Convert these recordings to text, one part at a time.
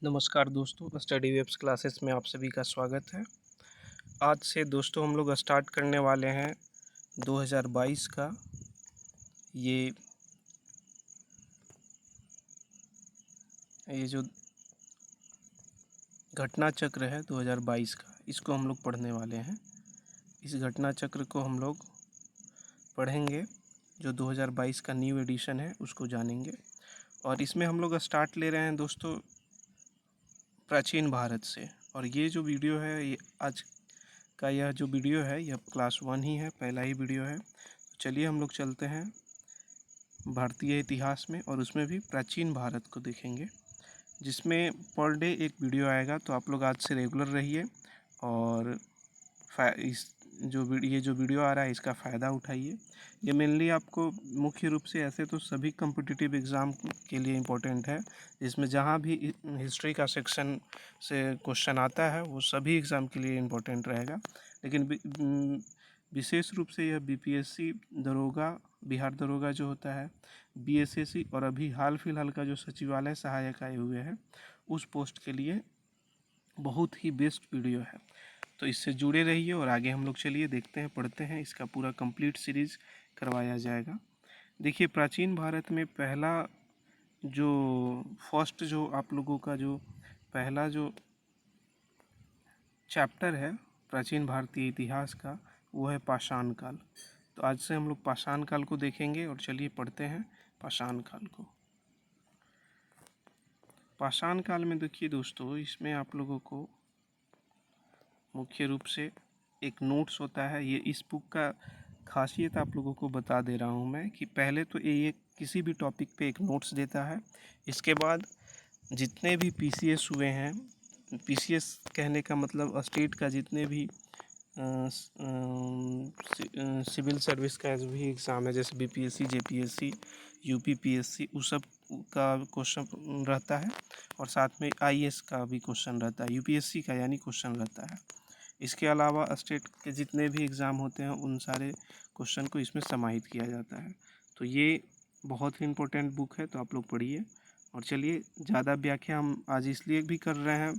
नमस्कार दोस्तों, study webs classes में आप सभी का स्वागत है। आज से दोस्तों हम लोग स्टार्ट करने वाले हैं 2022 का ये जो घटना चक्र है 2022 का, इसको हम लोग पढ़ने वाले हैं। इस घटना चक्र को हम लोग पढ़ेंगे, जो 2022 का न्यू एडिशन है उसको जानेंगे। और इसमें हम लोग स्टार्ट ले रहे हैं दोस्तों प्राचीन भारत से। और ये जो वीडियो है, ये आज का यह जो वीडियो है यह क्लास 1 ही है, पहला ही वीडियो है। तो चलिए हम लोग चलते हैं भारतीय इतिहास में, और उसमें भी प्राचीन भारत को देखेंगे, जिसमें पर डे एक वीडियो आएगा। तो आप लोग आज से रेगुलर रहिए और ये जो वीडियो आ रहा है इसका फ़ायदा उठाइए। ये मेनली आपको मुख्य रूप से, ऐसे तो सभी कम्पिटिटिव एग्ज़ाम के लिए इम्पोर्टेंट है, जिसमें जहाँ भी हिस्ट्री का सेक्शन से क्वेश्चन आता है वो सभी एग्ज़ाम के लिए इम्पोर्टेंट रहेगा। लेकिन विशेष रूप से यह बीपीएससी दरोगा, बिहार दरोगा जो होता है, बीएसएससी और अभी हाल फिलहाल का जो सचिवालय सहायक आए हुए हैं उस पोस्ट के लिए बहुत ही बेस्ट वीडियो है। तो इससे जुड़े रहिए और आगे हम लोग चलिए देखते हैं, पढ़ते हैं। इसका पूरा कंप्लीट सीरीज करवाया जाएगा। देखिए, प्राचीन भारत में पहला जो आप लोगों का जो पहला जो चैप्टर है प्राचीन भारतीय इतिहास का, वो है पाषाण काल। तो आज से हम लोग पाषाण काल को देखेंगे और चलिए पढ़ते हैं पाषाण काल को। पाषाण काल में देखिए दोस्तों, इसमें आप लोगों को मुख्य रूप से एक नोट्स होता है। ये इस बुक का खासियत आप लोगों को बता दे रहा हूँ मैं, कि पहले तो ये किसी भी टॉपिक पे एक नोट्स देता है। इसके बाद जितने भी पीसीएस हुए हैं, पीसीएस कहने का मतलब स्टेट का जितने भी सिविल सर्विस का भी एग्ज़ाम है, जैसे बीपीएससी, जेपीएससी, यूपीपीएससी, उस सब का क्वेश्चन रहता है। और साथ में आईएएस का भी क्वेश्चन रहता है, यूपीएससी का यानी क्वेश्चन रहता है। इसके अलावा स्टेट के जितने भी एग्ज़ाम होते हैं उन सारे क्वेश्चन को इसमें समाहित किया जाता है। तो ये बहुत ही इम्पोर्टेंट बुक है, तो आप लोग पढ़िए। और चलिए, ज़्यादा व्याख्या हम आज इसलिए भी कर रहे हैं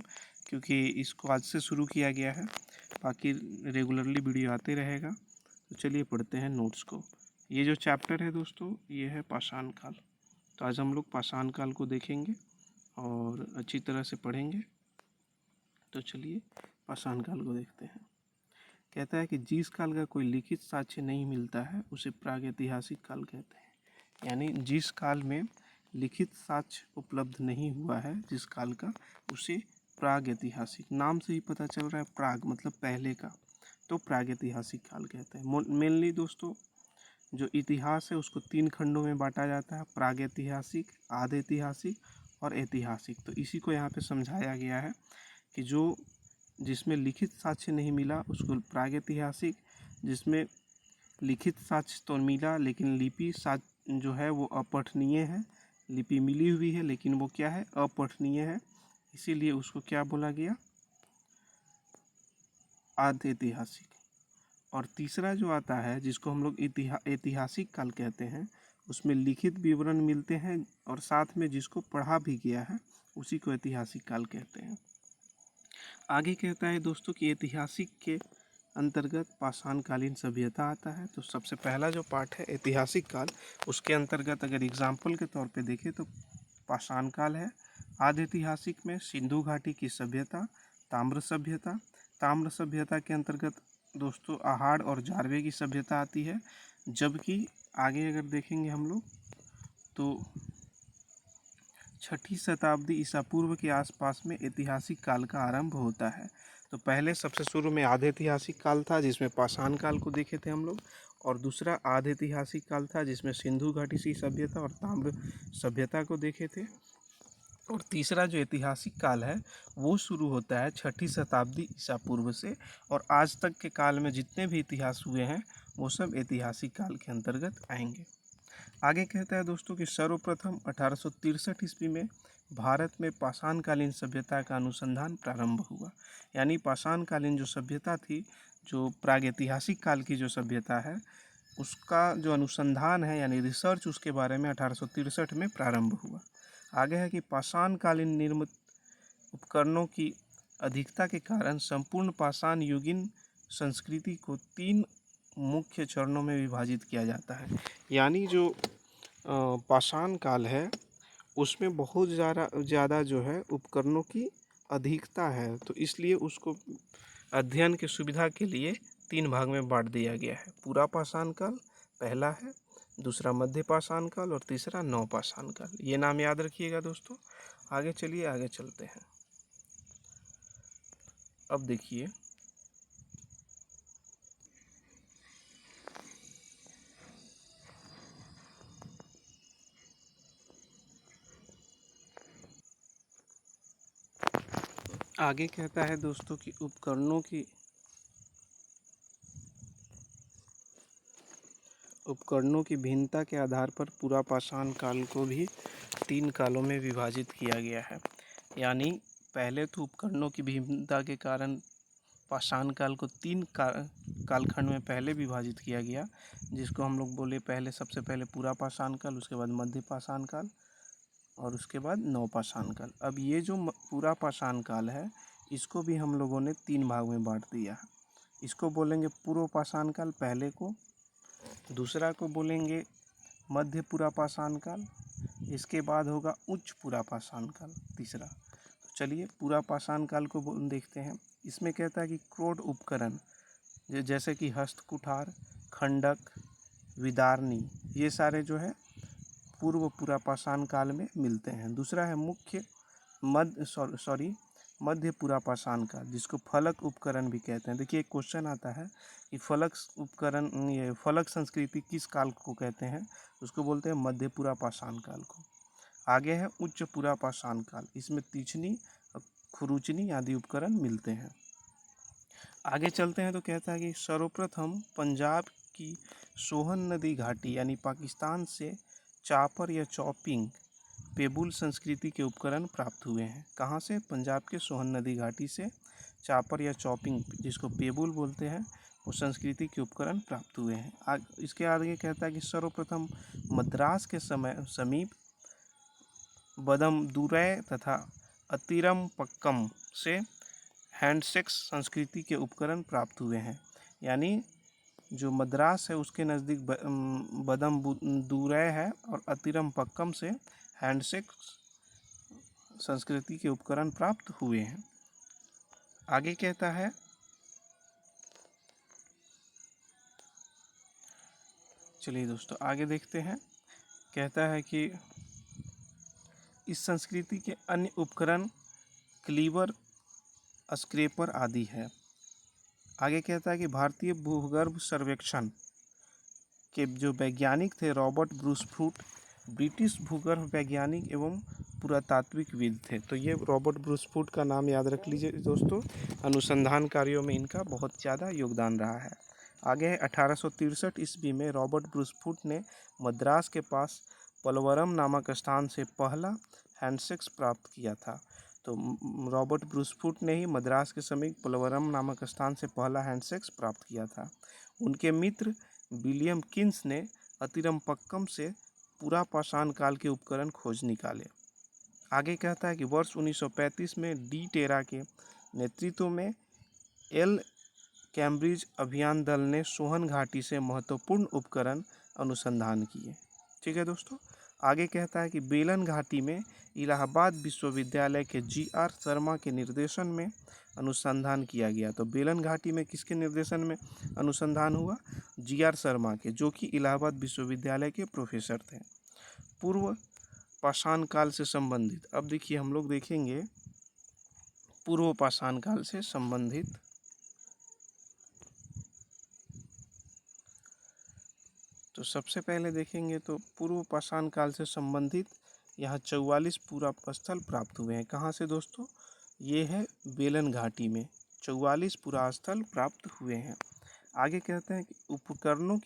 क्योंकि इसको आज से शुरू किया गया है, बाकी रेगुलरली वीडियो आते रहेगा। तो चलिए पढ़ते हैं नोट्स को। ये जो चैप्टर है दोस्तों, ये है पाषाण काल। तो आज हम लोग पाषाण काल को देखेंगे और अच्छी तरह से पढ़ेंगे। तो चलिए पाषाण काल को देखते हैं। कहता है कि जिस काल का कोई लिखित साक्ष्य नहीं मिलता है उसे प्रागैतिहासिक काल कहते हैं। यानी जिस काल में लिखित साक्ष्य उपलब्ध नहीं हुआ है, जिस काल का, उसे प्रागैतिहासिक, नाम से ही पता चल रहा है, प्राग मतलब पहले का, तो प्रागैतिहासिक काल कहते हैं। मेनली दोस्तों, जो इतिहास है उसको 3 खंडों में बांटा जाता है, प्रागैतिहासिक, आधे ऐतिहासिक और ऐतिहासिक। तो इसी को यहाँ पे समझाया गया है कि जिसमें लिखित साक्ष्य नहीं मिला उसको प्रागैतिहासिक, जिसमें लिखित साक्ष्य तो मिला लेकिन लिपि साक्ष्य जो है वो अपठनीय है, लिपि मिली हुई है लेकिन वो क्या है, अपठनीय है, इसीलिए उसको क्या बोला गया, आधे ऐतिहासिक। और तीसरा जो आता है जिसको हम लोग ऐतिहासिक काल कहते हैं, उसमें लिखित विवरण मिलते हैं और साथ में जिसको पढ़ा भी गया है उसी को ऐतिहासिक काल कहते हैं। आगे कहता है दोस्तों कि ऐतिहासिक के अंतर्गत पाषाणकालीन सभ्यता आता है। तो सबसे पहला जो पार्ट है ऐतिहासिक काल, उसके अंतर्गत अगर एग्जाम्पल के तौर पे देखें तो पाषाण काल है। आधे ऐतिहासिक में सिंधु घाटी की सभ्यता, ताम्र सभ्यता। ताम्र सभ्यता के अंतर्गत दोस्तों आहाड़ और जारवे की सभ्यता आती है। जबकि आगे अगर देखेंगे हम लोग तो 6ठी शताब्दी ईसा पूर्व के आसपास में ऐतिहासिक काल का आरंभ होता है। तो पहले सबसे शुरू में आधे ऐतिहासिक काल था जिसमें पाषाण काल को देखे थे हम लोग, और दूसरा आधे ऐतिहासिक काल था जिसमें सिंधु घाटी की सभ्यता और ताम्र सभ्यता को देखे थे। और तीसरा जो ऐतिहासिक काल है वो शुरू होता है 6ठी शताब्दी ईसा पूर्व से, और आज तक के काल में जितने भी इतिहास हुए हैं वो सब ऐतिहासिक काल के अंतर्गत आएंगे। आगे कहता है दोस्तों कि सर्वप्रथम 1863 ईस्वी में भारत में पाषाणकालीन सभ्यता का अनुसंधान प्रारंभ हुआ। यानी पाषाणकालीन जो सभ्यता थी, जो प्रागैतिहासिक काल की जो सभ्यता है, उसका जो अनुसंधान है यानी रिसर्च उसके बारे में 1863 में प्रारंभ हुआ। आगे है कि पाषाणकालीन उपकरणों की अधिकता के कारण संपूर्ण पाषाण युगीन संस्कृति को 3 मुख्य चरणों में विभाजित किया जाता है। यानी जो पाषाण काल है उसमें बहुत ज़्यादा जो है उपकरणों की अधिकता है, तो इसलिए उसको अध्ययन की सुविधा के लिए 3 भाग में बांट दिया गया है। पूरा पाषाण काल पहला है, दूसरा मध्य पाषाण काल और तीसरा नव पाषाण काल। ये नाम याद रखिएगा दोस्तों। आगे चलिए, आगे चलते हैं। अब देखिए, आगे कहता है दोस्तों कि उपकरणों की भिन्नता के आधार पर पूरा पाषाण काल को भी 3 कालों में विभाजित किया गया है। यानी पहले तो उपकरणों की भिन्नता के कारण पाषाण काल को 3 कालखंड में पहले विभाजित किया गया, जिसको हम लोग बोले सबसे पहले पूरा पाषाण काल, उसके बाद मध्य पाषाण काल और उसके बाद नव पाषाण काल। अब ये जो पूरा पाषाण काल है इसको भी हम लोगों ने 3 भाग में बांट दिया है। इसको बोलेंगे पूर्व पाषाण काल पहले को, दूसरा को बोलेंगे मध्य पूरा पाषाण काल, इसके बाद होगा उच्च पूरा पाषाण काल तीसरा। तो चलिए पूरा पाषाण काल को देखते हैं। इसमें कहता है कि क्रोड उपकरण जैसे कि हस्तकुठार, खंडक, विदारणी, ये सारे जो है पूर्व पूरा पाषाण काल में मिलते हैं। दूसरा है मध्य पूरा पाषाण काल, जिसको फलक उपकरण भी कहते हैं। देखिए एक क्वेश्चन आता है कि फलक संस्कृति किस काल को कहते हैं, उसको बोलते हैं मध्य पूरा पाषाण काल को। आगे है उच्च पूरा पाषाण काल, इसमें तीक्ष्णी, खुरुचनी आदि उपकरण मिलते हैं। आगे चलते हैं तो कहता है कि सर्वप्रथम पंजाब की सोहन नदी घाटी यानी पाकिस्तान से चापर या चॉपिंग पेबुल संस्कृति के उपकरण प्राप्त हुए हैं। कहाँ से? पंजाब के सोहन नदी घाटी से चापर या चॉपिंग, जिसको पेबुल बोलते हैं, वो संस्कृति के उपकरण प्राप्त हुए हैं। इसके आगे कहता है कि सर्वप्रथम मद्रास के समीप बदमदुरै तथा अतिरमपक्कम से हैंडसेक्स संस्कृति के उपकरण प्राप्त हुए हैं। यानी जो मद्रास है उसके नज़दीक बदमदुरै है और अतिरमपक्कम से हैंडसेक्स संस्कृति के उपकरण प्राप्त हुए हैं। आगे कहता है, चलिए दोस्तों आगे देखते हैं। कहता है कि इस संस्कृति के अन्य उपकरण क्लीवर, स्क्रैपर आदि है। आगे कहता है कि भारतीय भूगर्भ सर्वेक्षण के जो वैज्ञानिक थे रॉबर्ट ब्रूसफूट ब्रिटिश भूगर्भ वैज्ञानिक एवं पुरातात्विकविद थे। तो ये रॉबर्ट ब्रूसफूट का नाम याद रख लीजिए दोस्तों। अनुसंधान कार्यों में इनका बहुत ज़्यादा योगदान रहा है। आगे है 1863 ईस्वी में रॉबर्ट ब्रूसफूट ने मद्रास के पास पलवरम नामक स्थान से पहला हैंडसेक्स प्राप्त किया था। तो रॉबर्ट ब्रूसफूट ने ही मद्रास के समीप पलवरम नामक स्थान से पहला हैंडसेक्स प्राप्त किया था। उनके मित्र विलियम किन्स ने अतिरमपक्कम से पूरा पाषाण काल के उपकरण खोज निकाले। आगे कहता है कि वर्ष 1935 में डी टेरा के नेतृत्व में एल कैम्ब्रिज अभियान दल ने सोहन घाटी से महत्वपूर्ण उपकरण अनुसंधान किए। ठीक है दोस्तों। आगे कहता है कि बेलन घाटी में इलाहाबाद विश्वविद्यालय के GR शर्मा के निर्देशन में अनुसंधान किया गया। तो बेलन घाटी में किसके निर्देशन में अनुसंधान हुआ? GR शर्मा के, जो कि इलाहाबाद विश्वविद्यालय के प्रोफेसर थे। पूर्व पाषाण काल से संबंधित, अब देखिए हम लोग देखेंगे पूर्व पाषाण काल से संबंधित। तो सबसे पहले देखेंगे तो पूर्व पाषाण काल से संबंधित यहाँ 44 पूरा स्थल प्राप्त हुए हैं। कहाँ से दोस्तों? ये है बेलन घाटी में 44 पुरा स्थल प्राप्त हुए हैं। आगे कहते हैं कि उपकरणों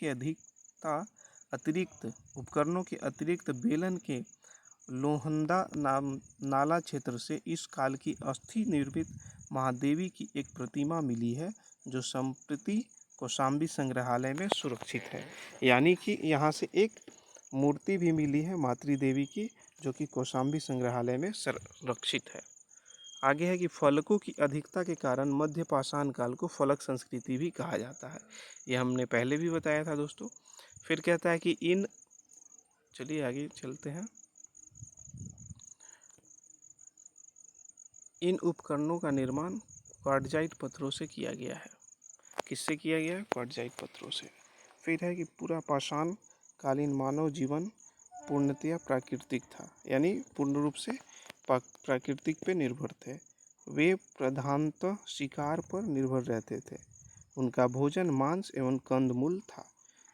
के अतिरिक्त बेलन के लोहंदा नाला क्षेत्र से इस काल की अस्थि निर्मित महादेवी की एक प्रतिमा मिली है, जो संप्रति कौशाम्बी संग्रहालय में सुरक्षित है। यानी कि यहाँ से एक मूर्ति भी मिली है मातृ देवी की, जो कि कौशाम्बी संग्रहालय में संरक्षित है। आगे है कि फलकों की अधिकता के कारण मध्य पाषाण काल को फलक संस्कृति भी कहा जाता है। ये हमने पहले भी बताया था दोस्तों। फिर कहता है कि चलिए आगे चलते हैं। इन उपकरणों का निर्माण क्वार्टजाइट पत्थरों से किया गया है। किससे किया गया है? क्वार्टजाइट पत्थरों से। फिर है कि पूरा पाषाण कालीन मानव जीवन पूर्णतया प्राकृतिक था, यानी पूर्ण रूप से प्राकृतिक पे निर्भर थे। वे प्रधानतः शिकार पर निर्भर रहते थे। उनका भोजन मांस एवं कंदमूल था।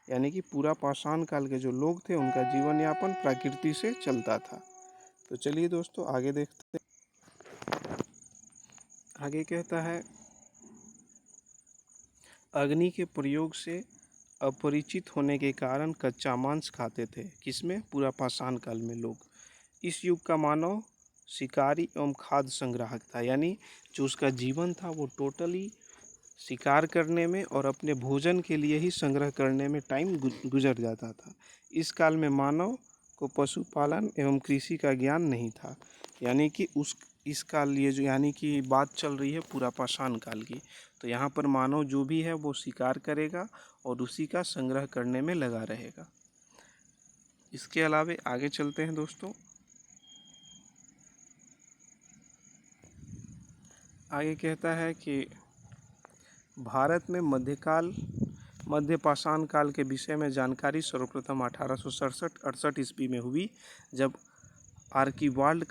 यानी कि पूरा पाषाण काल के जो लोग थे उनका जीवन यापन प्रकृति से चलता था। तो चलिए दोस्तों आगे देखते हैं। आगे कहता है, अग्नि के प्रयोग से अपरिचित होने के कारण कच्चा मांस खाते थे। किसमें? पूरा पाषाण काल में लोग। इस युग का मानव शिकारी एवं खाद्य संग्राहक था, यानी जो उसका जीवन था वो टोटली शिकार करने में और अपने भोजन के लिए ही संग्रह करने में टाइम गुजर जाता था। इस काल में मानव को पशुपालन एवं कृषि का ज्ञान नहीं था। यानी कि इस काल ये जो यानी कि बात चल रही है पूरा पाषाण काल की, तो यहाँ पर मानव जो भी है वो शिकार करेगा और उसी का संग्रह करने में लगा रहेगा। इसके अलावे आगे चलते हैं दोस्तों। आगे कहता है कि भारत में मध्य पाषाण काल के विषय में जानकारी सर्वप्रथम 1867-68 ईस्वी में हुई, जब आर्कीवाल्ड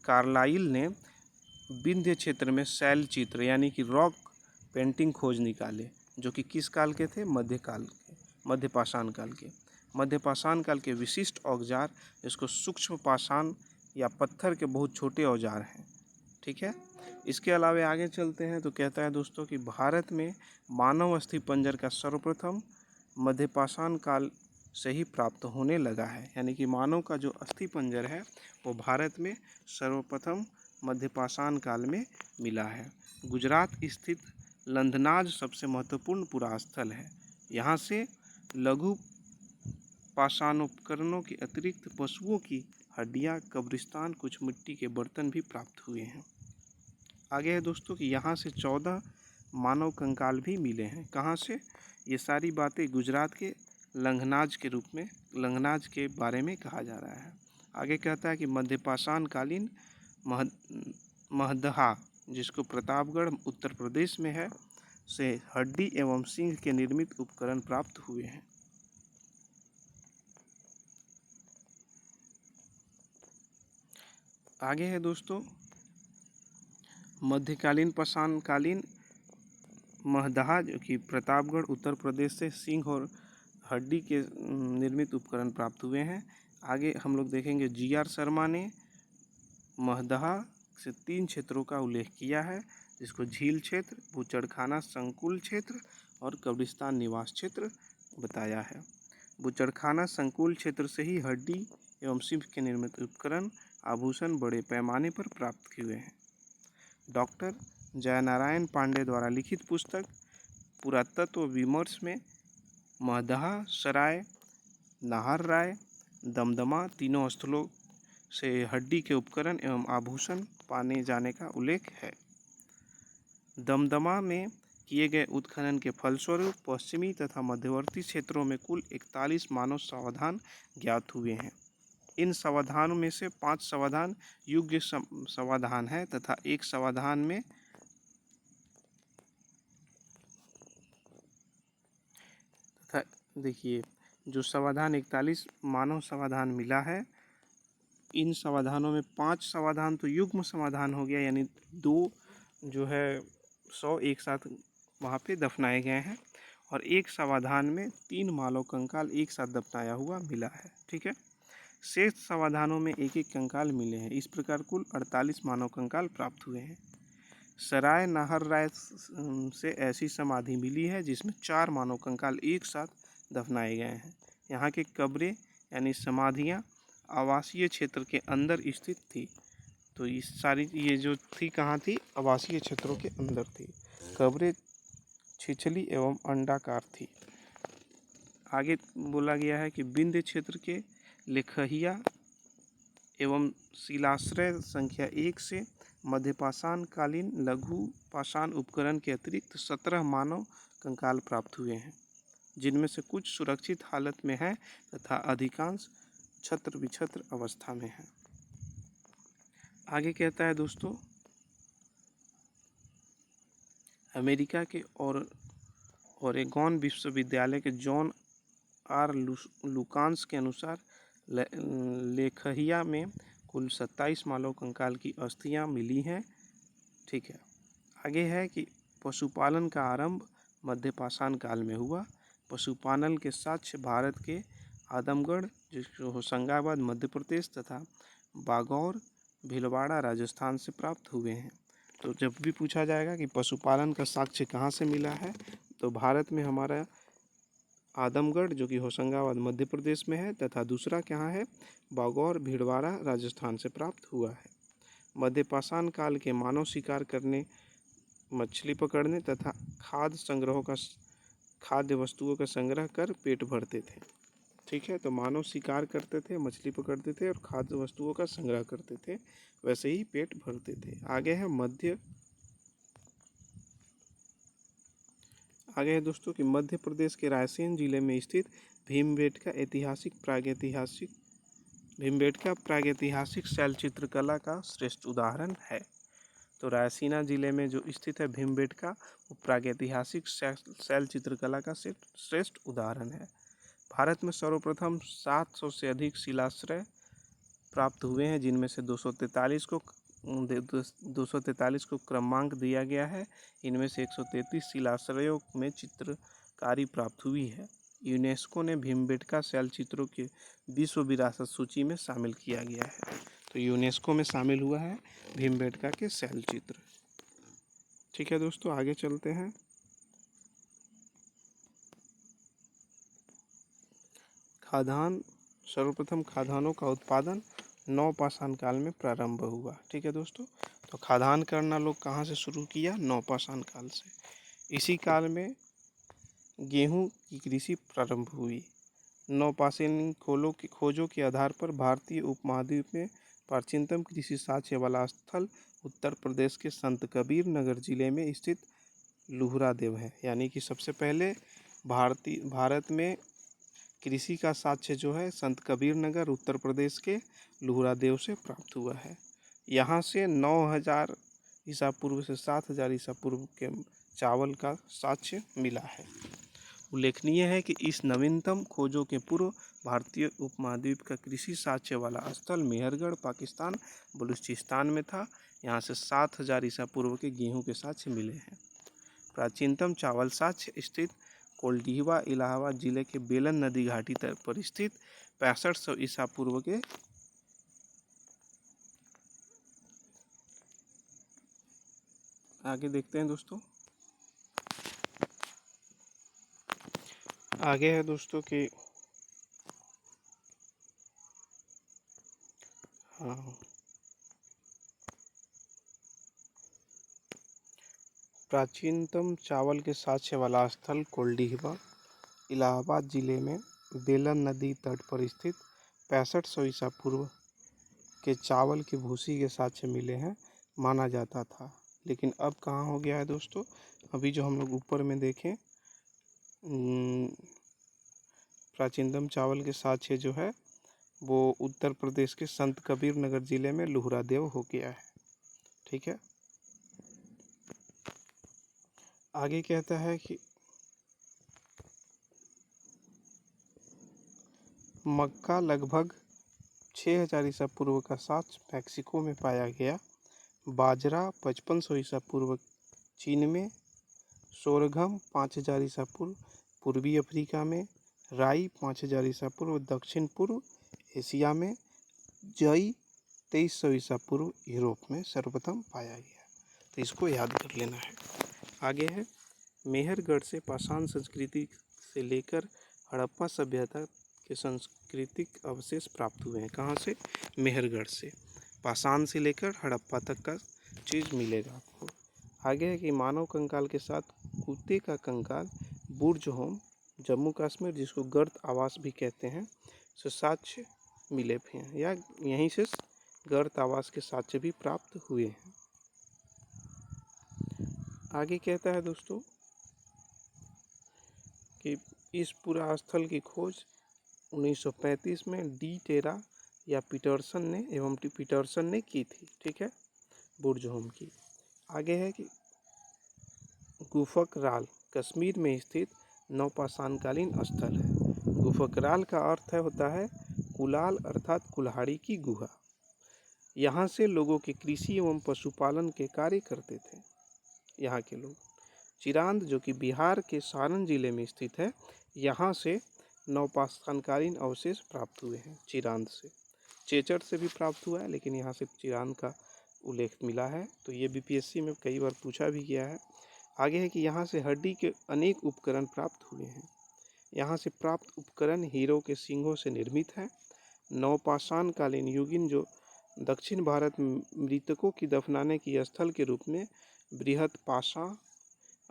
कार्लाइल ने विंध्य क्षेत्र में शैल चित्र यानी कि रॉक पेंटिंग खोज निकाले, जो कि किस काल के थे? मध्य पाषाण काल के। मध्य पाषाण काल के विशिष्ट औजार, इसको सूक्ष्म पाषाण या पत्थर के बहुत छोटे औजार हैं। ठीक है। इसके अलावे आगे चलते हैं तो कहता है दोस्तों कि भारत में मानव अस्थिपंजर का सर्वप्रथम मध्य पाषाण काल से ही प्राप्त होने लगा है। यानी कि मानव का जो अस्थिपंजर है वो भारत में सर्वप्रथम मध्य पाषाण काल में मिला है। गुजरात स्थित लंधनाज सबसे महत्वपूर्ण पुरास्थल है। यहाँ से लघु पाषाणोपकरणों के अतिरिक्त पशुओं की हड्डियाँ, कब्रिस्तान, कुछ मिट्टी के बर्तन भी प्राप्त हुए हैं। आगे है दोस्तों कि यहाँ से 14 मानव कंकाल भी मिले हैं। कहाँ से? ये सारी बातें गुजरात के लंघनाज के बारे में कहा जा रहा है। आगे कहता है कि मध्य पाषाण कालीन महदहा, जिसको प्रतापगढ़ उत्तर प्रदेश में है, से हड्डी एवं सिंह के निर्मित उपकरण प्राप्त हुए हैं। आगे है दोस्तों मध्यकालीन पाषाण कालीन महदहा, जो कि प्रतापगढ़ उत्तर प्रदेश से सिंह और हड्डी के निर्मित उपकरण प्राप्त हुए हैं। आगे हम लोग देखेंगे GR शर्मा ने महदहा से 3 क्षेत्रों का उल्लेख किया है, जिसको झील क्षेत्र, बूचड़खाना संकुल क्षेत्र और कब्रिस्तान निवास क्षेत्र बताया है। बूचड़खाना संकुल क्षेत्र से ही हड्डी एवं सिंह के निर्मित उपकरण, आभूषण बड़े पैमाने पर प्राप्त हुए हैं। डॉक्टर जयनारायण पांडे द्वारा लिखित पुस्तक पुरातत्व विमर्श में महदहा, सराय, नाहर राय, दमदमा तीनों स्थलों से हड्डी के उपकरण एवं आभूषण पाने जाने का उल्लेख है। दमदमा में किए गए उत्खनन के फलस्वरूप पश्चिमी तथा मध्यवर्ती क्षेत्रों में कुल 41 मानव समाधान ज्ञात हुए हैं। इन समाधानों में से 5 समाधान योग्य समाधान है तथा एक समाधान में देखिए जो समाधान 41 मानव समाधान मिला है, इन समाधानों में 5 समाधान तो युग्म समाधान हो गया, यानी 2 जो है 100 एक साथ वहाँ पे दफनाए गए हैं, और एक समाधान में 3 मानव कंकाल एक साथ दफनाया हुआ मिला है। ठीक है। शेष समाधानों में एक एक कंकाल मिले हैं। इस प्रकार कुल 48 मानव कंकाल प्राप्त हुए हैं। सराय नाहर राय से ऐसी समाधि मिली है जिसमें 4 मानव कंकाल एक साथ दफनाए गए हैं। यहाँ के कब्रें यानी समाधियाँ आवासीय क्षेत्र के अंदर स्थित थी। तो इस सारी ये जो थी कहाँ थी? आवासीय क्षेत्रों के अंदर थी। कब्रें छिछली एवं अंडाकार थी। आगे बोला गया है कि विंध्य क्षेत्र के लेखहिया एवं शिलाश्रय संख्या 1 से मध्यपाषाण कालीन लघु पाषाण उपकरण के अतिरिक्त 17 मानव कंकाल प्राप्त हुए हैं, जिनमें से कुछ सुरक्षित हालत में है तथा अधिकांश छत्र विछत्र अवस्था में है। आगे कहता है दोस्तों, अमेरिका के ओरेगॉन विश्वविद्यालय के जॉन आर लुकान्स के अनुसार लेखहिया में कुल 27 मानव कंकाल की अस्थियां मिली हैं। ठीक है, आगे है कि पशुपालन का आरंभ मध्यपाषाण काल में हुआ। पशुपालन के साक्ष्य भारत के आदमगढ़, जिसको होशंगाबाद मध्य प्रदेश तथा बागौर भीलवाड़ा राजस्थान से प्राप्त हुए हैं। तो जब भी पूछा जाएगा कि पशुपालन का साक्ष्य कहाँ से मिला है, तो भारत में हमारा आदमगढ़ जो कि होशंगाबाद मध्य प्रदेश में है, तथा दूसरा कहाँ है, बागौर भीलवाड़ा राजस्थान से प्राप्त हुआ है। मध्यपाषाण काल के मानव शिकार करने, मछली पकड़ने तथा खाद्य वस्तुओं का संग्रह कर पेट भरते थे। ठीक है, तो मानव शिकार करते थे, मछली पकड़ते थे और खाद्य वस्तुओं का संग्रह करते थे, वैसे ही पेट भरते थे। आगे है दोस्तों कि मध्य प्रदेश के रायसेन जिले में स्थित भीमबेटका प्रागैतिहासिक शैल चित्रकला का श्रेष्ठ उदाहरण है। तो रायसीना जिले में जो स्थित है भीमबेटका, वो प्रागैतिहासिक शैल चित्रकला का श्रेष्ठ उदाहरण है। भारत में सर्वप्रथम 700 से अधिक शिलाश्रय प्राप्त हुए हैं, जिनमें से 243 को क्रमांक दिया गया है। इनमें से 133 शिलाश्रयों में चित्रकारी प्राप्त हुई है। यूनेस्को ने भीमबेटका शैल चित्रों के विश्व विरासत सूची में शामिल किया गया है। तो यूनेस्को में शामिल हुआ है भीमबेटका के शैल चित्र। ठीक है दोस्तों, आगे चलते हैं। खाद्यान्न, सर्वप्रथम खाद्यान्नों का उत्पादन नवपाषाण काल में प्रारंभ हुआ। ठीक है दोस्तों, तो खाद्यान्न करना लोग कहाँ से शुरू किया, नवपाषाण काल से। इसी काल में गेहूं की कृषि प्रारंभ हुई। नवपाषाण खोजों के आधार पर भारतीय उपमहाद्वीप में प्राचीनतम कृषि साक्ष्य वाला स्थल उत्तर प्रदेश के संत कबीर नगर जिले में स्थित लुहरादेव है। यानी कि सबसे पहले भारत में कृषि का साक्ष्य जो है संत कबीर नगर उत्तर प्रदेश के लुहरादेव से प्राप्त हुआ है। यहाँ से 9000 ईसा पूर्व से 7000 ईसा पूर्व के चावल का साक्ष्य मिला है। उल्लेखनीय है कि इस नवीनतम खोजों के पूर्व भारतीय उपमहाद्वीप का कृषि साक्ष्य वाला स्थल मेहरगढ़ पाकिस्तान बलूचिस्तान में था। यहाँ से 7000 ईसा पूर्व के गेहूं के साक्ष्य मिले हैं। प्राचीनतम चावल साक्ष्य स्थित कोल्डिहवा इलाहाबाद जिले के बेलन नदी घाटी पर स्थित 6500 ईसा पूर्व के आगे देखते हैं दोस्तों। आगे है दोस्तों कि प्राचीनतम चावल के साक्ष्य वाला स्थल कोल्डिहवा इलाहाबाद जिले में बेलन नदी तट पर स्थित 6500 ईसा पूर्व के चावल की भूसी के साक्ष्य मिले हैं, माना जाता था। लेकिन अब कहाँ हो गया है दोस्तों, अभी जो हम लोग ऊपर में देखें प्राचीनतम चावल के साक्ष्य जो है वो उत्तर प्रदेश के संत कबीर नगर जिले में लुहरादेव हो गया है। ठीक है, आगे कहता है कि मक्का लगभग 6000 ईसा पूर्व का साक्ष्य मैक्सिको में पाया गया। बाजरा 5500 ईसा पूर्व चीन में, सोरघम 5000 ईसा पूर्व पूर्वी अफ्रीका में, राई 5000 ईसा पूर्व दक्षिण पूर्व एशिया में, जई 2300 ईसा पूर्व यूरोप में सर्वप्रथम पाया गया। तो इसको याद कर लेना है। आगे है मेहरगढ़ से पाषाण संस्कृति से लेकर हड़प्पा सभ्यता के सांस्कृतिक अवशेष प्राप्त हुए हैं। कहाँ से, मेहरगढ़ से। पाषाण से लेकर हड़प्पा तक का चीज़ मिलेगा आपको। आगे है कि मानव कंकाल के साथ कुत्ते का कंकाल बुर्ज होम जम्मू कश्मीर, जिसको गर्द आवास भी कहते हैं, से साक्ष्य मिले हैं, या यहीं से गर्द आवास के साक्ष्य भी प्राप्त हुए हैं। आगे कहता है दोस्तों कि इस पुरा स्थल की खोज 1935 में डी टेरा या पीटरसन ने की थी। ठीक है, बुर्जहोम की। आगे है कि गुफकराल कश्मीर में स्थित नवपाषाणकालीन स्थल है। गुफकराल का अर्थ होता है कुलाल अर्थात कुल्हाड़ी की गुहा। यहाँ से लोगों के कृषि एवं पशुपालन के कार्य करते थे यहाँ के लोग। चिरांद जो कि बिहार के सारण जिले में स्थित है, यहाँ से नवपाषाणकालीन अवशेष प्राप्त हुए हैं चिरांद से। चेचर से भी प्राप्त हुआ है, लेकिन यहाँ से चिरांद का उल्लेख मिला है। तो ये बीपीएससी में कई बार पूछा भी गया है। आगे है कि यहाँ से हड्डी के अनेक उपकरण प्राप्त हुए हैं। यहाँ से प्राप्त उपकरण हीरो के सींगों से निर्मित है। नवपाषाणकालीन युगीन जो दक्षिण भारत में मृतकों की दफनाने की स्थल के रूप में बृहत पाषाण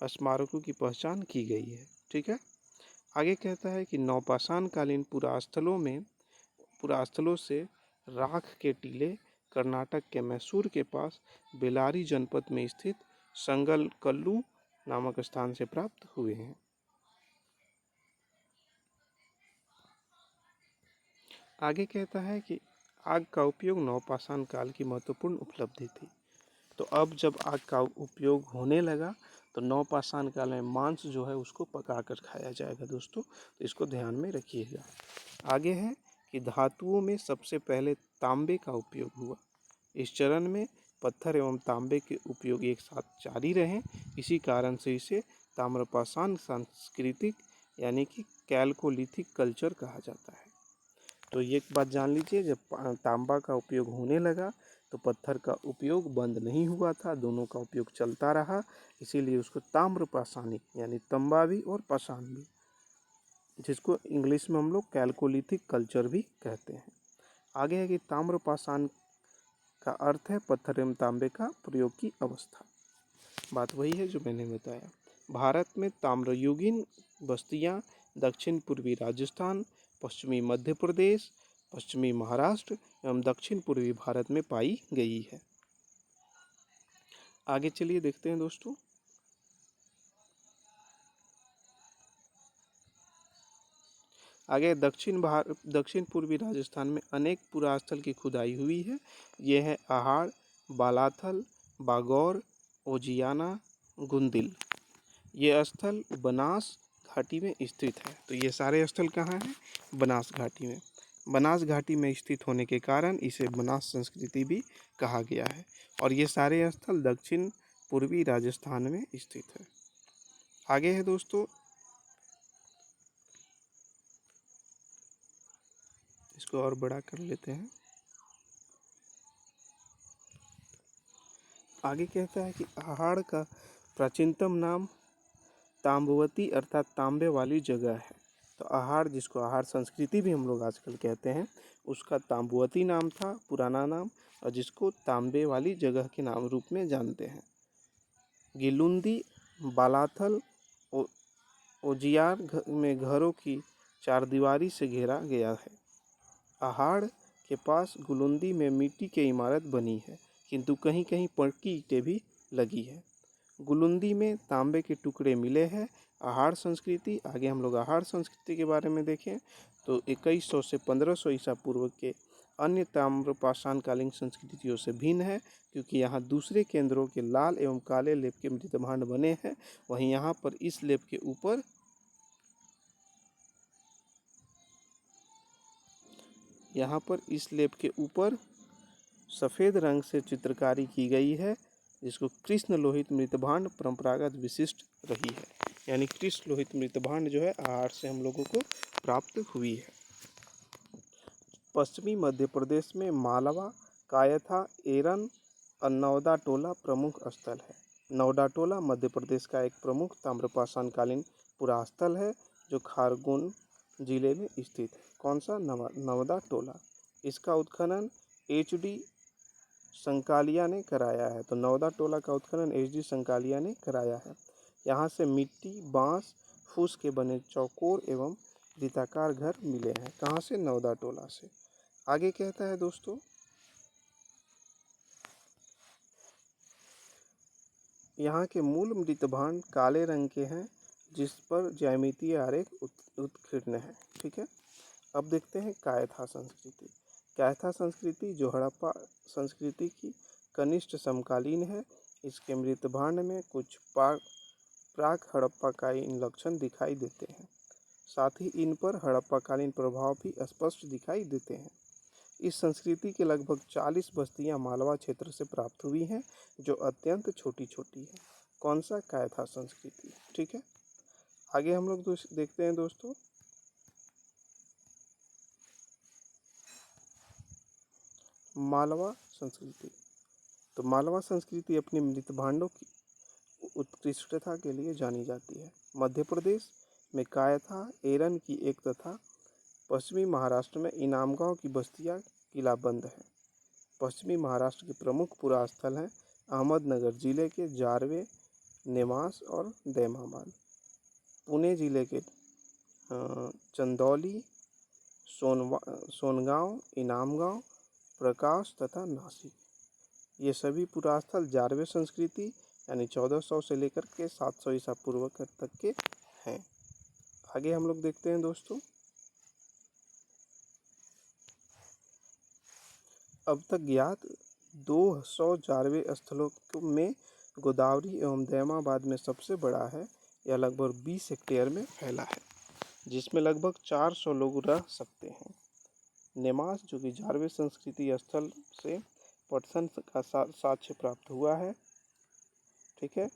स्मारकों की पहचान की गई है। ठीक है, आगे कहता है कि नवपाषाणकालीन पुरास्थलों से राख के टीले कर्नाटक के मैसूर के पास बेलारी जनपद में स्थित संगलकल्लू नामक स्थान से प्राप्त हुए हैं। आगे कहता है कि आग का उपयोग नवपाषाण काल की महत्वपूर्ण उपलब्धि थी। तो अब जब आग का उपयोग होने लगा तो नवपाषाण काल में मांस जो है उसको पका कर खाया जाएगा दोस्तों, तो इसको ध्यान में रखिएगा। आगे है कि धातुओं में सबसे पहले तांबे का उपयोग हुआ। इस चरण में पत्थर एवं तांबे के उपयोग एक साथ जारी रहे, इसी कारण से इसे ताम्रपाषाण सांस्कृतिक यानी कि कैल्कोलिथिक कल्चर कहा जाता है। तो ये एक बात जान लीजिए, जब तांबा का उपयोग होने लगा तो पत्थर का उपयोग बंद नहीं हुआ था, दोनों का उपयोग चलता रहा, इसीलिए उसको ताम्रपाषाणी यानी तंबा भी और पाषाण भी, जिसको इंग्लिश में हम लोग कैल्कोलिथिक कल्चर भी कहते हैं। आगे है कि ताम्रपाषाण का अर्थ है पत्थर एवं तांबे का प्रयोग की अवस्था। बात वही है जो मैंने बताया। भारत में ताम्रयुगीन बस्तियां दक्षिण पूर्वी राजस्थान, पश्चिमी मध्य प्रदेश, पश्चिमी महाराष्ट्र एवं दक्षिण पूर्वी भारत में पाई गई है। आगे चलिए देखते हैं दोस्तों। आगे दक्षिण पूर्वी राजस्थान में अनेक पुरास्थल की खुदाई हुई है। ये है आहाड़, बालाथल, बागौर, ओजियाना, गुंदिल। ये स्थल बनास घाटी में स्थित है। तो ये सारे स्थल कहाँ हैं? बनास घाटी में। बनास घाटी में स्थित होने के कारण इसे बनास संस्कृति भी कहा गया है। और ये सारे स्थल दक्षिण पूर्वी राजस्थान में स्थित है। आगे है दोस्तों, इसको और बड़ा कर लेते हैं। आगे कहता है कि आहाड़ का प्राचीनतम नाम ताम्बवती अर्थात तांबे वाली जगह है। तो आहाड़, जिसको आहाड़ संस्कृति भी हम लोग आजकल कहते हैं, उसका ताम्बवती नाम था पुराना नाम, और जिसको तांबे वाली जगह के नाम रूप में जानते हैं। गिलुंदी, बालाथल, ओजियार में घरों की चारदीवारी से घेरा गया है। आहाड़ के पास गुलुंदी में मिट्टी की इमारत बनी है, किंतु कहीं कहीं पक्की ईंटें भी लगी है। गुलुंदी में तांबे के टुकड़े मिले हैं। आहाड़ संस्कृति, आगे हम लोग आहाड़ संस्कृति के बारे में देखें तो 2100 से 1500 ईसा पूर्व के अन्य ताम्रपाषाणकालीन संस्कृतियों से भिन्न है, क्योंकि यहाँ दूसरे केंद्रों के लाल एवं काले लेप के मृतभांड बने हैं। वहीं यहाँ पर इस लेप के ऊपर सफ़ेद रंग से चित्रकारी की गई है, जिसको कृष्ण लोहित मृतभांड परंपरागत विशिष्ट रही है। यानी कृष्ण लोहित मृतभांड जो है आहाड़ से हम लोगों को प्राप्त हुई है। पश्चिमी मध्य प्रदेश में मालवा, कायथा, एरन और नौदा टोला प्रमुख स्थल है। नौदा टोला मध्य प्रदेश का एक प्रमुख ताम्रपाषाणकालीन पुरास्थल है, जो खारगोन जिले में स्थित है। कौन सा? नौदा टोला। इसका उत्खनन HD संकालिया ने कराया है। तो नौदा टोला का उत्खनन HD संकालिया ने कराया है। यहाँ से मिट्टी, बांस, फूस के बने चौकोर एवं वृत्ताकार घर मिले हैं। कहाँ से? नौदा टोला से। आगे कहता है दोस्तों, यहाँ के मूल मृतभांड काले रंग के हैं, जिस पर ज्यामितीय आरेख उत्कीर्ण है। ठीक है, अब देखते हैं कायथा संस्कृति। कायथा संस्कृति जो हड़प्पा संस्कृति की कनिष्ठ समकालीन है, इसके मृतभांड में कुछ प्राक हड़प्पाकालीन लक्षण दिखाई देते हैं। साथ ही इन पर हड़प्पाकालीन प्रभाव भी स्पष्ट दिखाई देते हैं। इस संस्कृति के लगभग 40 बस्तियां मालवा क्षेत्र से प्राप्त हुई हैं, जो अत्यंत छोटी छोटी है। कौन सा? कायथा संस्कृति। ठीक है, आगे हम लोग देखते हैं दोस्तों, मालवा संस्कृति। तो मालवा संस्कृति अपनी मृत भांडों की उत्कृष्टता के लिए जानी जाती है। मध्य प्रदेश में कायथा, एरन की एक तथा पश्चिमी महाराष्ट्र में इनामगांव की बस्तियां किलाबंद हैं। पश्चिमी महाराष्ट्र के प्रमुख पुरास्थल हैं अहमदनगर जिले के जारवे, नेमास और दैमाबाद। पुणे जिले के चंदौली, सोनगांव, इनामगांव, प्रकाश तथा नासिक, ये सभी पुरास्थल जारवे संस्कृति यानी 1400 से लेकर के 700 ईसा पूर्व तक के हैं। आगे हम लोग देखते हैं दोस्तों, अब तक ज्ञात 200 जारवे स्थलों में गोदावरी एवं दैमाबाद में सबसे बड़ा है। यह लगभग 20 हेक्टेयर में फैला है, जिसमें लगभग 400 लोग रह सकते हैं। नेमास, जो कि जारवे संस्कृति स्थल से पटसन का साक्ष्य प्राप्त हुआ है। ठीक है,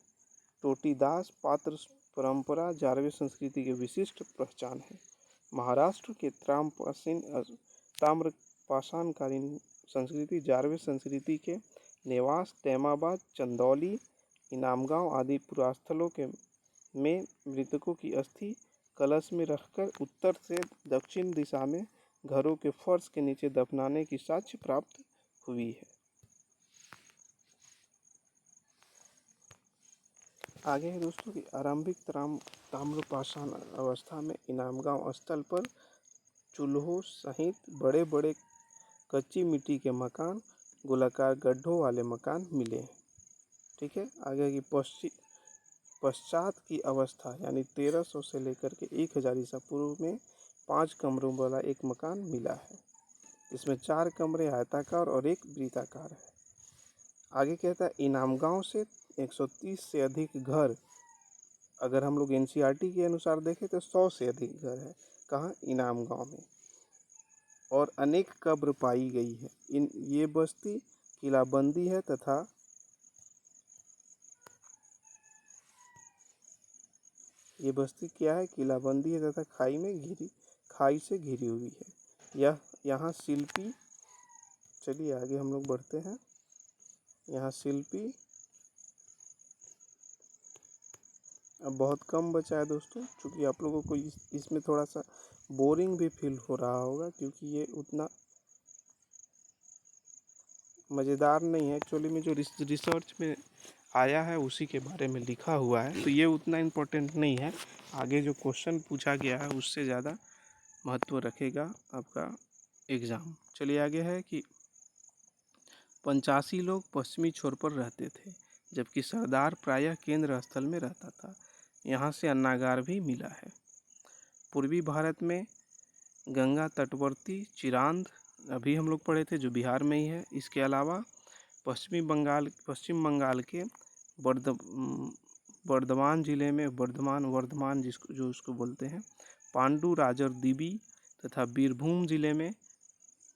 टोटीदास पात्र परंपरा जारवे संस्कृति की विशिष्ट पहचान है। महाराष्ट्र के ताम्रपाषाणकालीन संस्कृति जारवे संस्कृति के नेवास, तैमाबाद, चंदौली, इनामगांव आदि पुरास्थलों के में मृतकों की अस्थि कलश में रखकर उत्तर से दक्षिण दिशा में घरों के फर्श के नीचे दफनाने की साक्ष्य प्राप्त हुई है। आगे है दोस्तों कि आरंभिक ताम्रपाषाण अवस्था में इनामगांव स्थल पर चूल्हों सहित बड़े बड़े कच्ची मिट्टी के मकान, गोलाकार गड्ढों वाले मकान मिले हैं। ठीक है, आगे की पश्चात की अवस्था यानी 1300 से लेकर के 1000 ईसा पूर्व में 5 कमरों वाला एक मकान मिला है। इसमें 4 कमरे आयताकार और एक वृत्ताकार है। आगे कहता है इनामगांव से 130 से अधिक घर, अगर हम लोग एनसीईआरटी के अनुसार देखें तो 100 से अधिक घर है। कहाँ? इनामगांव में। और अनेक कब्र पाई गई है। ये बस्ती किलाबंदी है तथा ये बस्ती क्या है? किलाबंदी है तथा खाई से घिरी हुई है। यह यहाँ शिल्पी, चलिए आगे हम लोग बढ़ते हैं। यहाँ शिल्पी अब बहुत कम बचा है दोस्तों, क्योंकि आप लोगों को इसमें थोड़ा सा बोरिंग भी फील हो रहा होगा, क्योंकि ये उतना मज़ेदार नहीं है। एक्चुअली में जो रिसर्च में आया है उसी के बारे में लिखा हुआ है, तो ये उतना इम्पोर्टेंट नहीं है। आगे जो क्वेश्चन पूछा गया है उससे ज़्यादा महत्व रखेगा आपका एग्ज़ाम। चलिए आगे है कि 85 लोग पश्चिमी छोर पर रहते थे, जबकि सरदार प्रायः केंद्र स्थल में रहता था। यहाँ से अन्नागार भी मिला है। पूर्वी भारत में गंगा तटवर्ती चिरांद अभी हम लोग पढ़े थे, जो बिहार में ही है। इसके अलावा पश्चिम बंगाल के बर्धमान जिले में वर्धमान जो उसको बोलते हैं, पांडु राजर दीबी तथा बीरभूम जिले में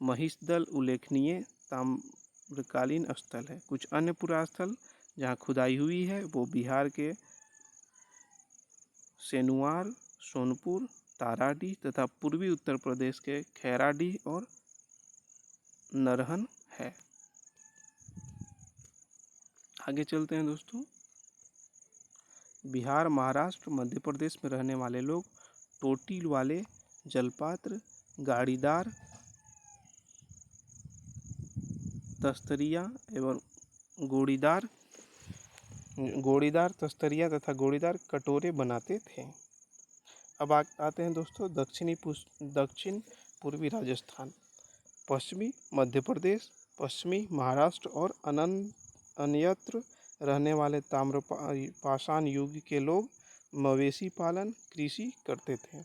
महिषदल उल्लेखनीय ताम्रकालीन स्थल है। कुछ अन्य पुरास्थल जहाँ खुदाई हुई है वो बिहार के सेनुआर, सोनपुर, ताराडीह तथा पूर्वी उत्तर प्रदेश के खैराडीह और नरहन है। आगे चलते हैं दोस्तों। बिहार, महाराष्ट्र, मध्य प्रदेश में रहने वाले लोग टोटी वाले, जलपात्र, गाड़ीदार, तस्तरिया एवं गोड़ीदार तस्तरिया तथा गोड़ीदार कटोरे बनाते थे। अब आते हैं दोस्तों दक्षिण पूर्वी राजस्थान, पश्चिमी मध्य प्रदेश, पश्चिमी महाराष्ट्र और अन्यत्र रहने वाले पाषाण युग के लोग मवेशी पालन कृषि करते थे।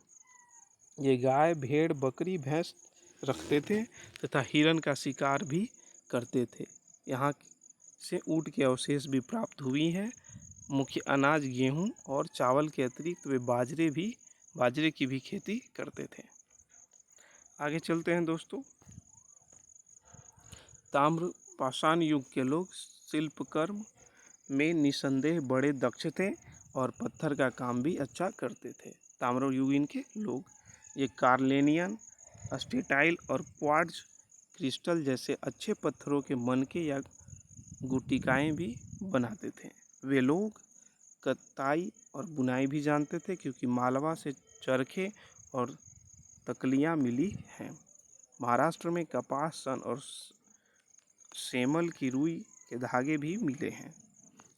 ये गाय भेड़ बकरी भैंस रखते थे तथा हिरण का शिकार भी करते थे। यहाँ से ऊँट के अवशेष भी प्राप्त हुई हैं। मुख्य अनाज गेहूँ और चावल के अतिरिक्त वे बाजरे की भी खेती करते थे। आगे चलते हैं दोस्तों। ताम्र पाषाण युग के लोग शिल्पकर्म में निसंदेह बड़े दक्ष थे और पत्थर का काम भी अच्छा करते थे। ताम्र युगीन के लोग ये कार्लेनियन, स्टेटाइल और क्वार्ट्ज क्रिस्टल जैसे अच्छे पत्थरों के मनके या गुटिकाएँ भी बनाते थे। वे लोग कताई और बुनाई भी जानते थे क्योंकि मालवा से चरखे और तकलियाँ मिली हैं। महाराष्ट्र में कपास, सन और सेमल की रुई के धागे भी मिले हैं।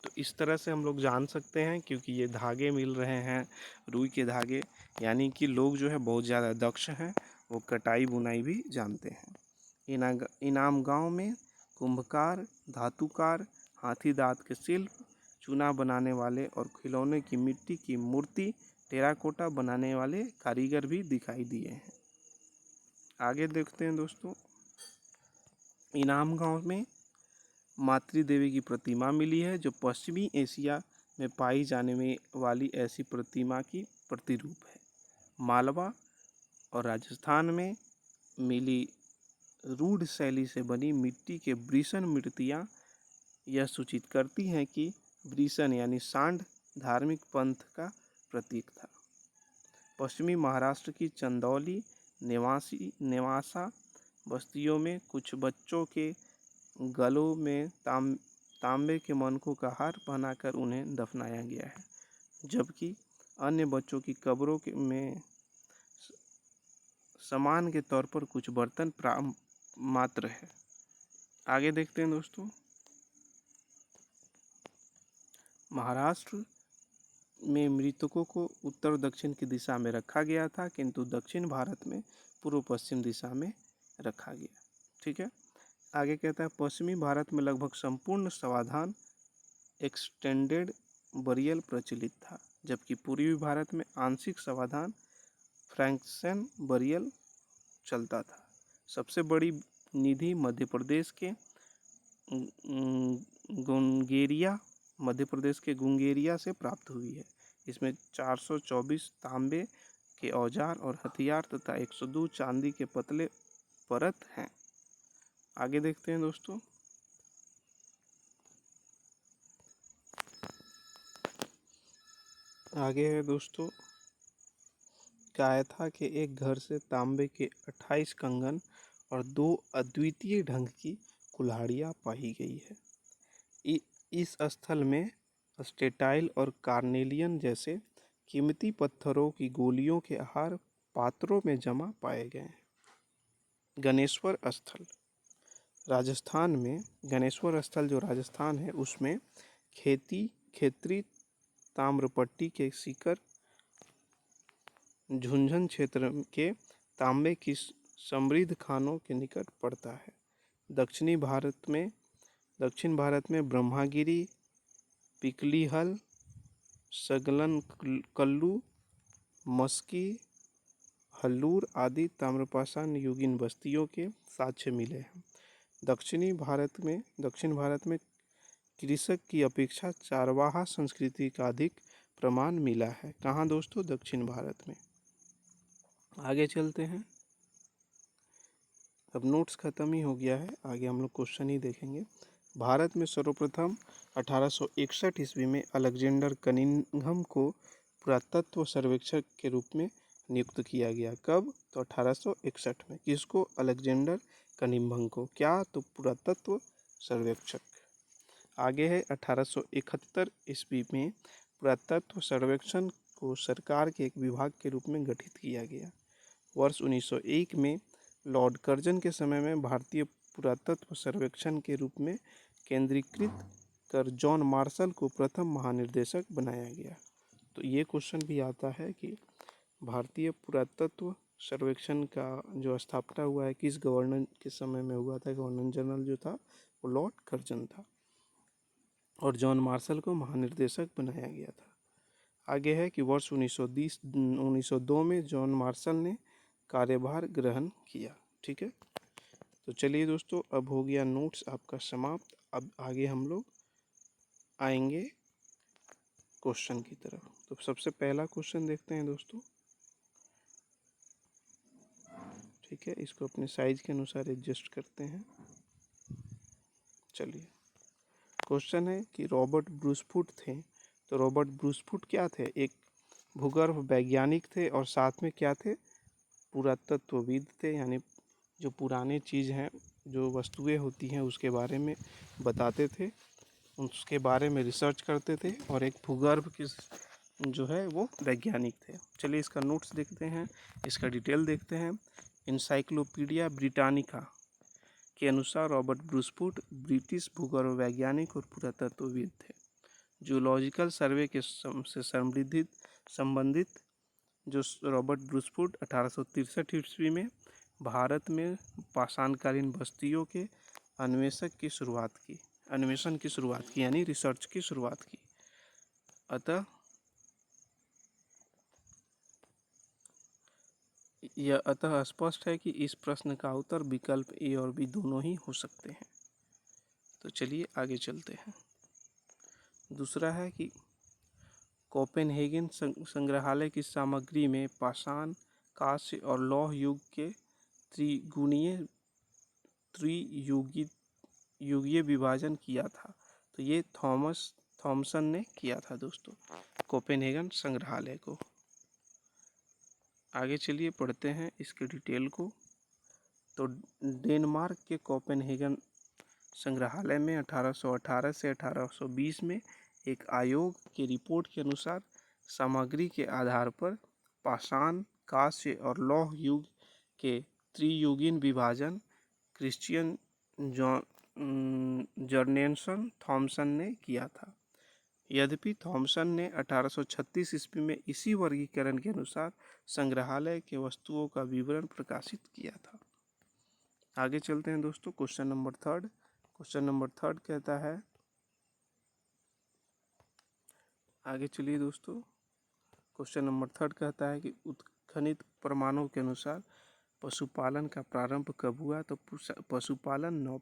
तो इस तरह से हम लोग जान सकते हैं, क्योंकि ये धागे मिल रहे हैं रुई के धागे, यानी कि लोग जो है बहुत ज़्यादा दक्ष हैं, वो कटाई बुनाई भी जानते हैं। इनाम गांव में कुंभकार, धातुकार, हाथी दांत के शिल्प, चूना बनाने वाले और खिलौने की मिट्टी की मूर्ति, टेराकोटा बनाने वाले कारीगर भी दिखाई दिए हैं। आगे देखते हैं दोस्तों। इनाम गांव में मातृ देवी की प्रतिमा मिली है, जो पश्चिमी एशिया में पाई जाने में वाली ऐसी प्रतिमा की प्रतिरूप है। मालवा और राजस्थान में मिली रूढ़ शैली से बनी मिट्टी के वृषण मूर्तियाँ यह सूचित करती हैं कि वृषण यानी सांड धार्मिक पंथ का प्रतीक था। पश्चिमी महाराष्ट्र की चंदौली नेवासा बस्तियों में कुछ बच्चों के गलों में तांबे के मनकों का हार पहनाकर उन्हें दफनाया गया है, जबकि अन्य बच्चों की कब्रों में सामान के तौर पर कुछ बर्तन मात्र है। आगे देखते हैं दोस्तों। महाराष्ट्र में मृतकों को उत्तर दक्षिण की दिशा में रखा गया था, किंतु दक्षिण भारत में पूर्व पश्चिम दिशा में रखा गया। ठीक है। आगे कहता है पश्चिमी भारत में लगभग संपूर्ण समाधान एक्सटेंडेड बरियल प्रचलित था, जबकि पूर्वी भारत में आंशिक समाधान फ्रैंक्शन बरियल चलता था। सबसे बड़ी निधि मध्य प्रदेश के गुंगेरिया से प्राप्त हुई है। इसमें 424 तांबे के औजार और हथियार तथा 102 चांदी के पतले परत हैं। आगे देखते हैं दोस्तों। आगे है दोस्तों, कायथा के एक घर से तांबे के 28 कंगन और 2 अद्वितीय ढंग की कुल्हाड़ियाँ पाई गई है। इस स्थल में स्टेटाइल और कार्नेलियन जैसे कीमती पत्थरों की गोलियों के आहार पात्रों में जमा पाए गए हैं। गणेश्वर स्थल राजस्थान में, गणेश्वर स्थल जो राजस्थान है उसमें खेतरी ताम्रपट्टी के सीकर झुंझुनू क्षेत्र के तांबे की समृद्ध खानों के निकट पड़ता है। दक्षिण भारत में ब्रह्मागिरी, पिकलीहल, सगलन कल्लू, मस्की, हल्लूर आदि ताम्रपाषाण युगीन बस्तियों के साक्ष्य मिले हैं। दक्षिण भारत में कृषक की अपेक्षा चारवाहा संस्कृति का अधिक प्रमाण मिला है। कहाँ दोस्तों? दक्षिण भारत में। आगे चलते हैं। अब नोट्स खत्म ही हो गया है, आगे हम लोग क्वेश्चन ही देखेंगे। भारत में सर्वप्रथम 1861 ईस्वी में अलेक्जेंडर कनिंघम को पुरातत्व सर्वेक्षक के रूप में नियुक्त किया गया। कब? तो 1861 में। किसको? अलेक्जेंडर कनिंघम को। क्या? तो पुरातत्व सर्वेक्षक। आगे है 1871 ईस्वी में पुरातत्व सर्वेक्षण को सरकार के एक विभाग के रूप में गठित किया गया। वर्ष 1901 में लॉर्ड कर्जन के समय में भारतीय पुरातत्व सर्वेक्षण के रूप में केंद्रीकृत कर जॉन मार्शल को प्रथम महानिदेशक बनाया गया। तो ये क्वेश्चन भी आता है कि भारतीय पुरातत्व सर्वेक्षण का जो स्थापना हुआ है किस गवर्नर के समय में हुआ था। गवर्नर जनरल जो था वो लॉर्ड कर्जन था। और जॉन मार्शल को महानिर्देशक बनाया गया था। आगे है कि वर्ष 1902 में जॉन मार्शल ने कार्यभार ग्रहण किया। ठीक है, तो चलिए दोस्तों, अब हो गया नोट्स आपका समाप्त। अब आगे हम लोग आएंगे क्वेश्चन की तरफ। तो सबसे पहला क्वेश्चन देखते हैं दोस्तों। ठीक है, इसको अपने साइज के अनुसार एडजस्ट करते हैं। चलिए, क्वेश्चन है कि रॉबर्ट ब्रूसफुट थे। तो रॉबर्ट ब्रूसफुट क्या थे? एक भूगर्भ वैज्ञानिक थे और साथ में क्या थे? पुरातत्वविद थे, यानी जो पुराने चीज़ हैं, जो वस्तुएं होती हैं उसके बारे में बताते थे, उसके बारे में रिसर्च करते थे, और एक भूगर्भ के जो है वो वैज्ञानिक थे। चलिए इसका नोट्स देखते हैं, इसका डिटेल देखते हैं। इंसाइक्लोपीडिया ब्रिटानिका के अनुसार रॉबर्ट ब्रूसफुट ब्रिटिश भूगर्भ वैज्ञानिक और पुरातत्वविद थे। जूलॉजिकल सर्वे के से संबंधित जो रॉबर्ट ब्रूसफुट 1863 ईस्वी में भारत में पाषाणकालीन बस्तियों के अन्वेषण की शुरुआत की, यानी रिसर्च की शुरुआत की। अतः स्पष्ट है कि इस प्रश्न का उत्तर विकल्प ए और बी दोनों ही हो सकते हैं। तो चलिए आगे चलते हैं। दूसरा है कि कोपेनहेगन संग्रहालय की सामग्री में पाषाण, कांस्य और लौह युग के त्रियुगीय विभाजन किया था। तो ये थॉमसन ने किया था दोस्तों, कोपेनहेगन संग्रहालय को। आगे चलिए पढ़ते हैं इसके डिटेल को। तो डेनमार्क के कोपेनहेगन संग्रहालय में 1818 से 1820 में एक आयोग की रिपोर्ट के अनुसार सामग्री के आधार पर पाषाण, कांस्य और लौह युग के त्रियुगीन विभाजन क्रिश्चियन जर्नेसन थॉमसन ने किया था। यद्यपि थॉमसन ने 1836 ईस्वी में इसी वर्गीकरण के अनुसार संग्रहालय के वस्तुओं का विवरण प्रकाशित किया था। आगे चलते हैं दोस्तों, क्वेश्चन नंबर थर्ड कहता है, आगे चलिए दोस्तों, क्वेश्चन नंबर थर्ड कहता है कि उत्खनित प्रमाणों के अनुसार पशुपालन का प्रारंभ कब हुआ? तो पशुपालन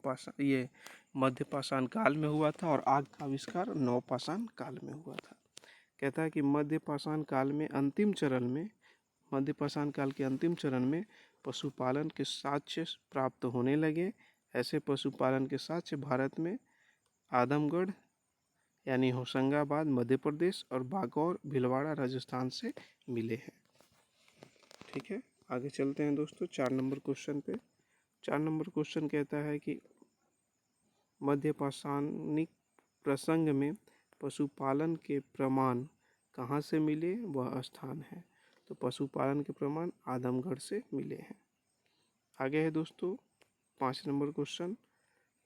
मध्य पाषाण काल में हुआ था और आग का आविष्कार नवपाषाण काल में हुआ था। कहता है कि मध्य पाषाण काल के अंतिम चरण में पशुपालन के साक्ष्य प्राप्त होने लगे। ऐसे पशुपालन के साक्ष्य भारत में आदमगढ़ यानी होशंगाबाद मध्य प्रदेश और बागौर भीलवाड़ा राजस्थान से मिले हैं। ठीक है, आगे चलते हैं दोस्तों 4 नंबर क्वेश्चन पे। 4 नंबर क्वेश्चन कहता है कि मध्य पाषाणिक प्रसंग में पशुपालन के प्रमाण कहाँ से मिले, वह स्थान है। तो पशुपालन के प्रमाण आदमगढ़ से मिले हैं। आगे है दोस्तों 5 नंबर क्वेश्चन,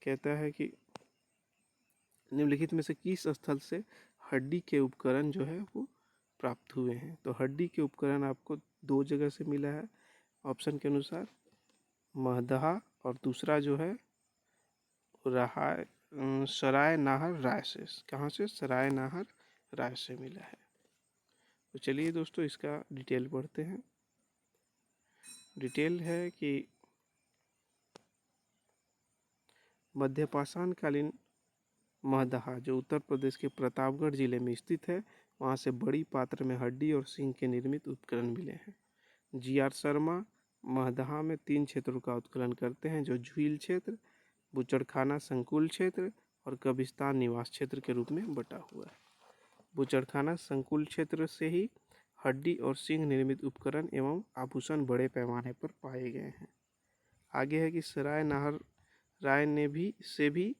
कहता है कि निम्नलिखित में से किस स्थल से हड्डी के उपकरण जो है वो प्राप्त हुए हैं? तो हड्डी के उपकरण आपको 2 जगह से मिला है ऑप्शन के अनुसार, महदहा और दूसरा जो है सराय नाहर राय से। कहाँ से? सराय नाहर राय से मिला है। तो चलिए दोस्तों इसका डिटेल पढ़ते हैं। डिटेल है कि मध्यपाषाण कालीन महदहा जो उत्तर प्रदेश के प्रतापगढ़ जिले में स्थित है, वहाँ से बड़ी पात्र में हड्डी और सींग के निर्मित उपकरण मिले हैं। जी.आर. शर्मा महदहा में 3 क्षेत्रों का उत्खनन करते हैं, जो झील क्षेत्र, बुचड़खाना संकुल क्षेत्र और कब्रिस्तान निवास क्षेत्र के रूप में बटा हुआ है। बुचड़खाना संकुल क्षेत्र से ही हड्डी और सींग निर्मित उपकरण एवं आभूषण बड़े पैमाने पर पाए गए हैं। आगे है कि सराय नाहर राय से भी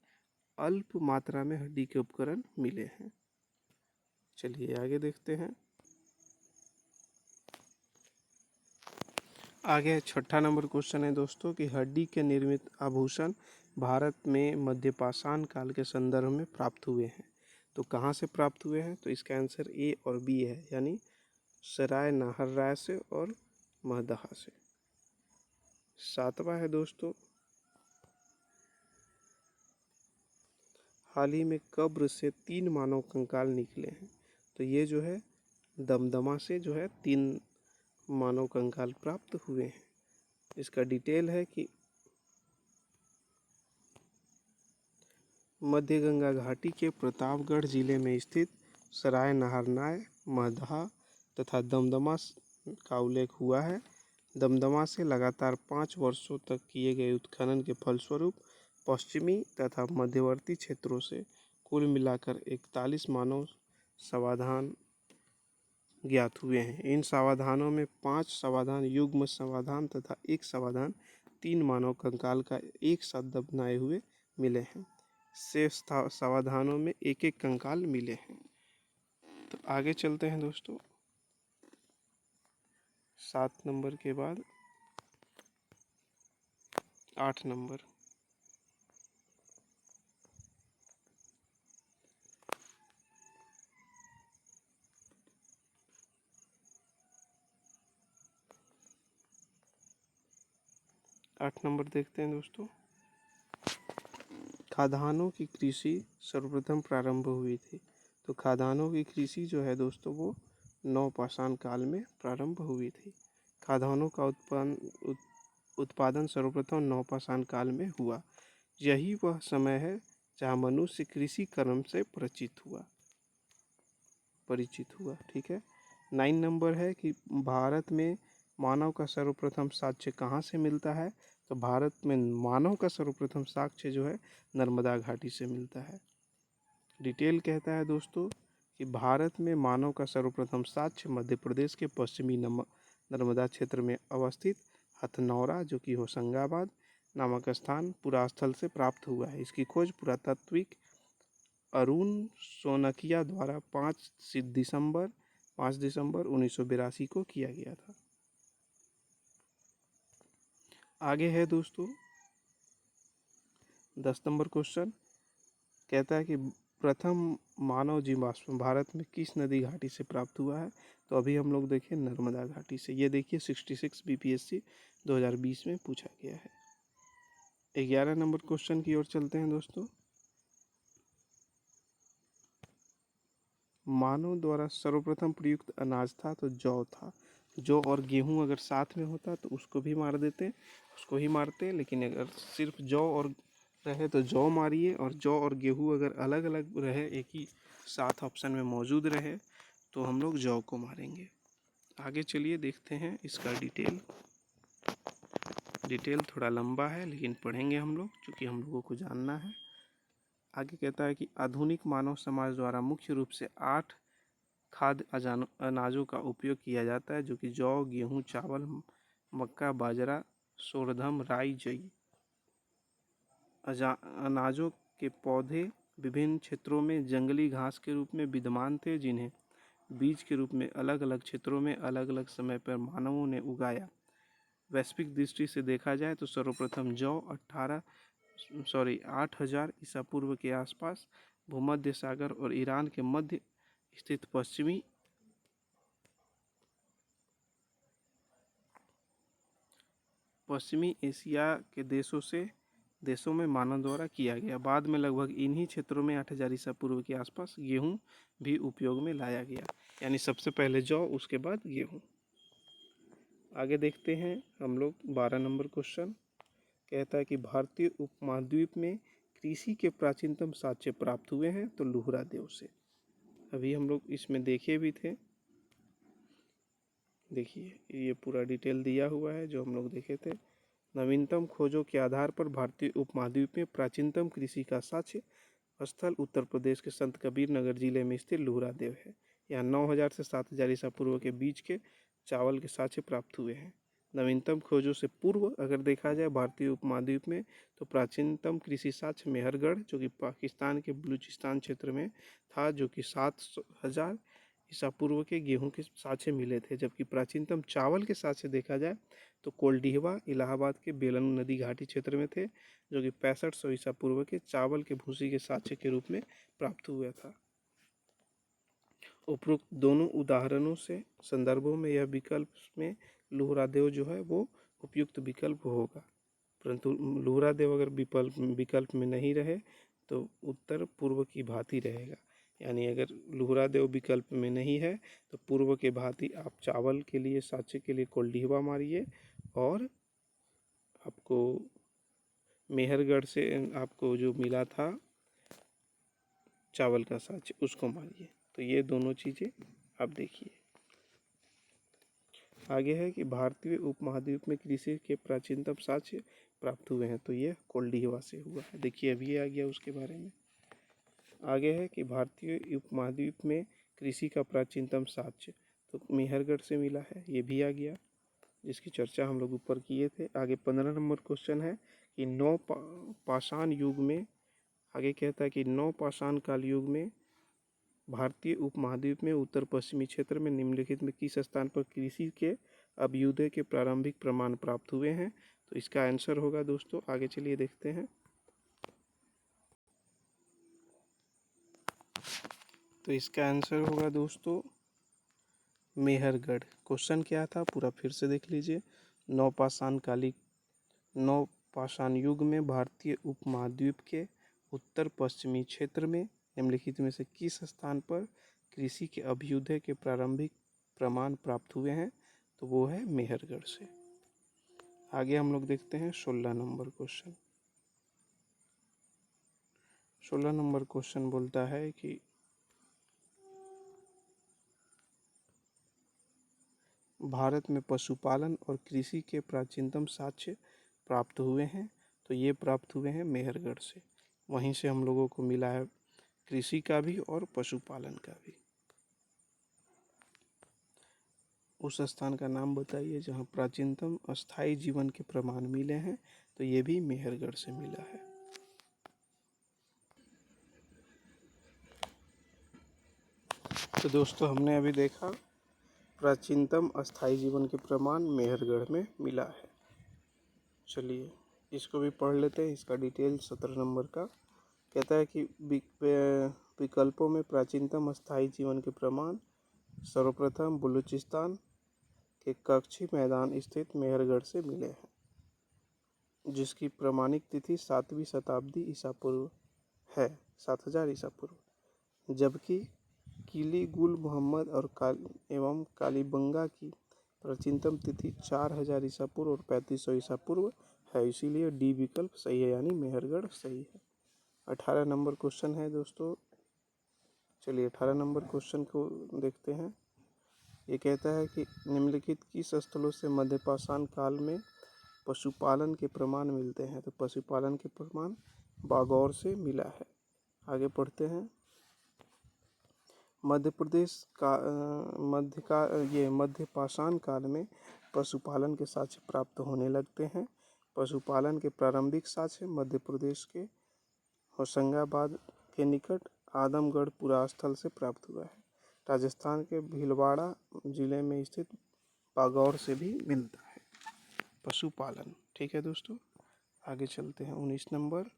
अल्प मात्रा में हड्डी के उपकरण मिले हैं। चलिए आगे देखते हैं। आगे 6ठा नंबर क्वेश्चन है दोस्तों कि हड्डी के निर्मित आभूषण भारत में मध्यपाषाण काल के संदर्भ में प्राप्त हुए हैं। तो कहाँ से प्राप्त हुए हैं? तो इसका आंसर ए और बी है, यानी सराय नाहर राय से और महदहा से। 7वां है दोस्तों, हाल ही में कब्र से 3 मानव कंकाल निकले हैं। तो ये जो है दमदमा से जो है 3 मानव कंकाल प्राप्त हुए हैं। इसका डिटेल है कि मध्य गंगा घाटी के प्रतापगढ़ जिले में स्थित सराय नाहरनाय, महदहा तथा दमदमा का उल्लेख हुआ है। दमदमा से लगातार 5 वर्षों तक किए गए उत्खनन के फलस्वरूप पश्चिमी तथा मध्यवर्ती क्षेत्रों से कुल मिलाकर 41 मानव समाधान ज्ञात हुए हैं। इन समाधानों में 5 समाधान युग्म समाधान तथा एक समाधान 3 मानव कंकाल का एक साथ दफनाए हुए मिले हैं। शेष समाधानों में एक एक कंकाल मिले हैं। तो आगे चलते हैं दोस्तों। 7 नंबर के बाद 8 नंबर। आठ नंबर देखते हैं दोस्तों। खाद्यान्नों की कृषि सर्वप्रथम प्रारंभ हुई थी। तो खाद्यान्नों की कृषि जो है दोस्तों वो नवपाषाण काल में प्रारंभ हुई थी। खाद्यान्नों का उत्पादन सर्वप्रथम नवपाषाण काल में हुआ। यही वह समय है जहाँ मनुष्य कृषि कर्म से परिचित हुआ। ठीक है। 9 नंबर है कि भारत में मानव का सर्वप्रथम साक्ष्य कहाँ से मिलता है। तो भारत में मानव का सर्वप्रथम साक्ष्य जो है नर्मदा घाटी से मिलता है। डिटेल कहता है दोस्तों कि भारत में मानव का सर्वप्रथम साक्ष्य मध्य प्रदेश के पश्चिमी नर्मदा क्षेत्र में अवस्थित हथनौरा जो कि होशंगाबाद नामक स्थान पुरास्थल से प्राप्त हुआ है। इसकी खोज पुरातात्विक अरुण सोनकिया द्वारा 5 दिसंबर 1982 को किया गया था। आगे है दोस्तों 10 नंबर क्वेश्चन। कहता है कि प्रथम मानव जीवाश्म भारत में किस नदी घाटी से प्राप्त हुआ है। तो अभी हम लोग देखें नर्मदा घाटी से। ये देखिए 66 बीपीएससी 2020 में पूछा गया है। 11 नंबर क्वेश्चन की ओर चलते हैं दोस्तों। मानव द्वारा सर्वप्रथम प्रयुक्त अनाज था तो जौ था। जौ और गेहूं अगर साथ में होता तो उसको भी मार देते, उसको ही मारते। लेकिन अगर सिर्फ जौ और रहे तो जौ मारिए, और जौ और गेहूं अगर अलग अलग रहे, एक ही साथ ऑप्शन में मौजूद रहे, तो हम लोग जौ को मारेंगे। आगे चलिए देखते हैं इसका डिटेल थोड़ा लंबा है लेकिन पढ़ेंगे हम लोग क्योंकि हम लोगों को जानना है। आगे कहता है कि आधुनिक मानव समाज द्वारा मुख्य रूप से 8 खाद्य अनाजों का उपयोग किया जाता है जो कि जौ, गेहूं, चावल, मक्का, बाजरा, सोरधम, राई, जई। अनाजों के पौधे विभिन्न क्षेत्रों में जंगली घास के रूप में विद्यमान थे जिन्हें बीज के रूप में अलग अलग क्षेत्रों में अलग अलग समय पर मानवों ने उगाया। वैश्विक दृष्टि से देखा जाए तो सर्वप्रथम जौ 8000 ईसा पूर्व के आसपास भूमध्य सागर और ईरान के मध्य स्थित पश्चिमी एशिया के देशों में मानव द्वारा किया गया। बाद में लगभग इन्हीं क्षेत्रों में 8000 ईसा पूर्व के आसपास गेहूं भी उपयोग में लाया गया। यानी सबसे पहले जौ, उसके बाद गेहूं। आगे देखते हैं हम लोग 12 नंबर क्वेश्चन। कहता है कि भारतीय उपमहाद्वीप में कृषि के प्राचीनतम साक्ष्य प्राप्त हुए हैं तो लुहरा देव से। अभी हम लोग इसमें देखे भी थे। देखिए ये पूरा डिटेल दिया हुआ है जो हम लोग देखे थे। नवीनतम खोजों के आधार पर भारतीय उपमहाद्वीप में प्राचीनतम कृषि का साक्ष्य स्थल उत्तर प्रदेश के संत कबीर नगर जिले में स्थित लुहरा देव है। यहाँ 9000 से 7000 ईसा पूर्व के बीच के चावल के साक्ष्य प्राप्त हुए हैं। नवीनतम खोजों से पूर्व अगर देखा जाए भारतीय उपमहाद्वीप में तो प्राचीनतम कृषि साक्ष्य मेहरगढ़ जो कि पाकिस्तान के बलूचिस्तान क्षेत्र में था जो कि 7000 ईसा पूर्व के गेहूं के साक्ष्य मिले थे। जबकि प्राचीनतम चावल के साक्ष्य देखा जाए तो कोल्डिहवा इलाहाबाद के बेलन नदी घाटी क्षेत्र में थे जो कि 6500 ईसा पूर्व के चावल के भूसी के साक्ष्य के रूप में प्राप्त हुआ था। उपरोक्त दोनों उदाहरणों से संदर्भों में यह विकल्प में लुहरा देव जो है वो उपयुक्त विकल्प होगा। परंतु लुहरा देव अगर विकल्प में नहीं रहे तो उत्तर पूर्व की भांति रहेगा। यानी अगर लुहरादेव विकल्प में नहीं है तो पूर्व के भांति आप चावल के लिए साचे के लिए कोल्डीहवा मारिए और आपको मेहरगढ़ से आपको जो मिला था चावल का साचे उसको मारिए। तो ये दोनों चीज़ें आप देखिए। आगे है कि भारतीय उपमहाद्वीप में कृषि के प्राचीनतम साक्ष्य प्राप्त हुए हैं, तो ये कोल्डीहवा से हुआ है। देखिए अभी आ गया उसके बारे में। आगे है कि भारतीय उपमहाद्वीप में कृषि का प्राचीनतम साक्ष्य तो मेहरगढ़ से मिला है, ये भी आ गया, जिसकी चर्चा हम लोग ऊपर किए थे। आगे 15 नंबर क्वेश्चन है कि पाषाण युग में, आगे कहता है कि पाषाण काल युग में भारतीय उपमहाद्वीप में उत्तर पश्चिमी क्षेत्र में निम्नलिखित में किस स्थान पर कृषि के अभ्युदय के प्रारंभिक प्रमाण प्राप्त हुए हैं। तो इसका आंसर होगा दोस्तों, आगे चलिए देखते हैं। तो इसका आंसर होगा दोस्तों मेहरगढ़। क्वेश्चन क्या था पूरा फिर से देख लीजिए। नवपाषाण युग में भारतीय उपमहाद्वीप के उत्तर पश्चिमी क्षेत्र में निम्नलिखित में से किस स्थान पर कृषि के अभ्युदय के प्रारंभिक प्रमाण प्राप्त हुए हैं। तो वो है मेहरगढ़ से। आगे हम लोग देखते हैं 16 नंबर क्वेश्चन। 16 नंबर क्वेश्चन बोलता है कि भारत में पशुपालन और कृषि के प्राचीनतम साक्ष्य प्राप्त हुए हैं। तो ये प्राप्त हुए हैं मेहरगढ़ से। वहीं से हम लोगों को मिला है कृषि का भी और पशुपालन का भी। उस स्थान का नाम बताइए जहाँ प्राचीनतम अस्थायी जीवन के प्रमाण मिले हैं। तो ये भी मेहरगढ़ से मिला है। तो दोस्तों हमने अभी देखा प्राचीनतम अस्थायी जीवन के प्रमाण मेहरगढ़ में मिला है। चलिए इसको भी पढ़ लेते हैं। इसका डिटेल 17 नंबर का कहता है कि विकल्पों में प्राचीनतम अस्थायी जीवन के प्रमाण सर्वप्रथम बलूचिस्तान के कच्छी मैदान स्थित मेहरगढ़ से मिले हैं, जिसकी प्रमाणिक तिथि 7वीं शताब्दी ईसा पूर्व है, 7000 ईसा पूर्व। जबकि किली गुल मोहम्मद और एवं कालीबंगा की प्राचीनतम तिथि 4000 ईसा पूर्व और 3500 ईसा पूर्व है। इसीलिए डी विकल्प सही है, यानी मेहरगढ़ सही है। 18 नंबर क्वेश्चन है दोस्तों। चलिए 18 नंबर क्वेश्चन को देखते हैं। ये कहता है कि निम्नलिखित किस स्थलों से मध्यपाषाण काल में पशुपालन के प्रमाण मिलते हैं। तो पशुपालन के प्रमाण बागौर से मिला है। आगे पढ़ते हैं। मध्य प्रदेश का मध्यपाषाण काल में पशुपालन के साक्ष्य प्राप्त होने लगते हैं। पशुपालन के प्रारंभिक साक्ष्य मध्य प्रदेश के होशंगाबाद के निकट आदमगढ़ पुरास्थल से प्राप्त हुआ है। राजस्थान के भीलवाड़ा जिले में स्थित बागौर से भी मिलता है पशुपालन। ठीक है दोस्तों, आगे चलते हैं। 19 नंबर,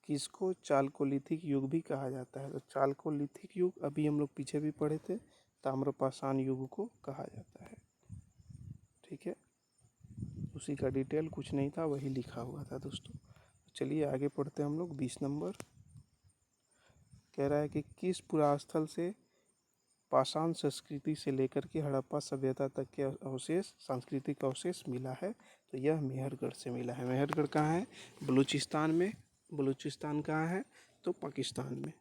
किसको चालकोलिथिक युग भी कहा जाता है। तो चालकोलिथिक युग अभी हम लोग पीछे भी पढ़े थे, ताम्रपाषाण युग को कहा जाता है। ठीक है, उसी का डिटेल कुछ नहीं था, वही लिखा हुआ था दोस्तों। चलिए आगे पढ़ते हैं हम लोग। 20 नंबर कह रहा है कि किस पुरास्थल से पाषाण संस्कृति से लेकर के हड़प्पा सभ्यता तक के अवशेष, सांस्कृतिक अवशेष मिला है। तो यह मेहरगढ़ से मिला है। मेहरगढ़ कहाँ है? बलूचिस्तान में। बलूचिस्तान कहाँ है? तो पाकिस्तान में।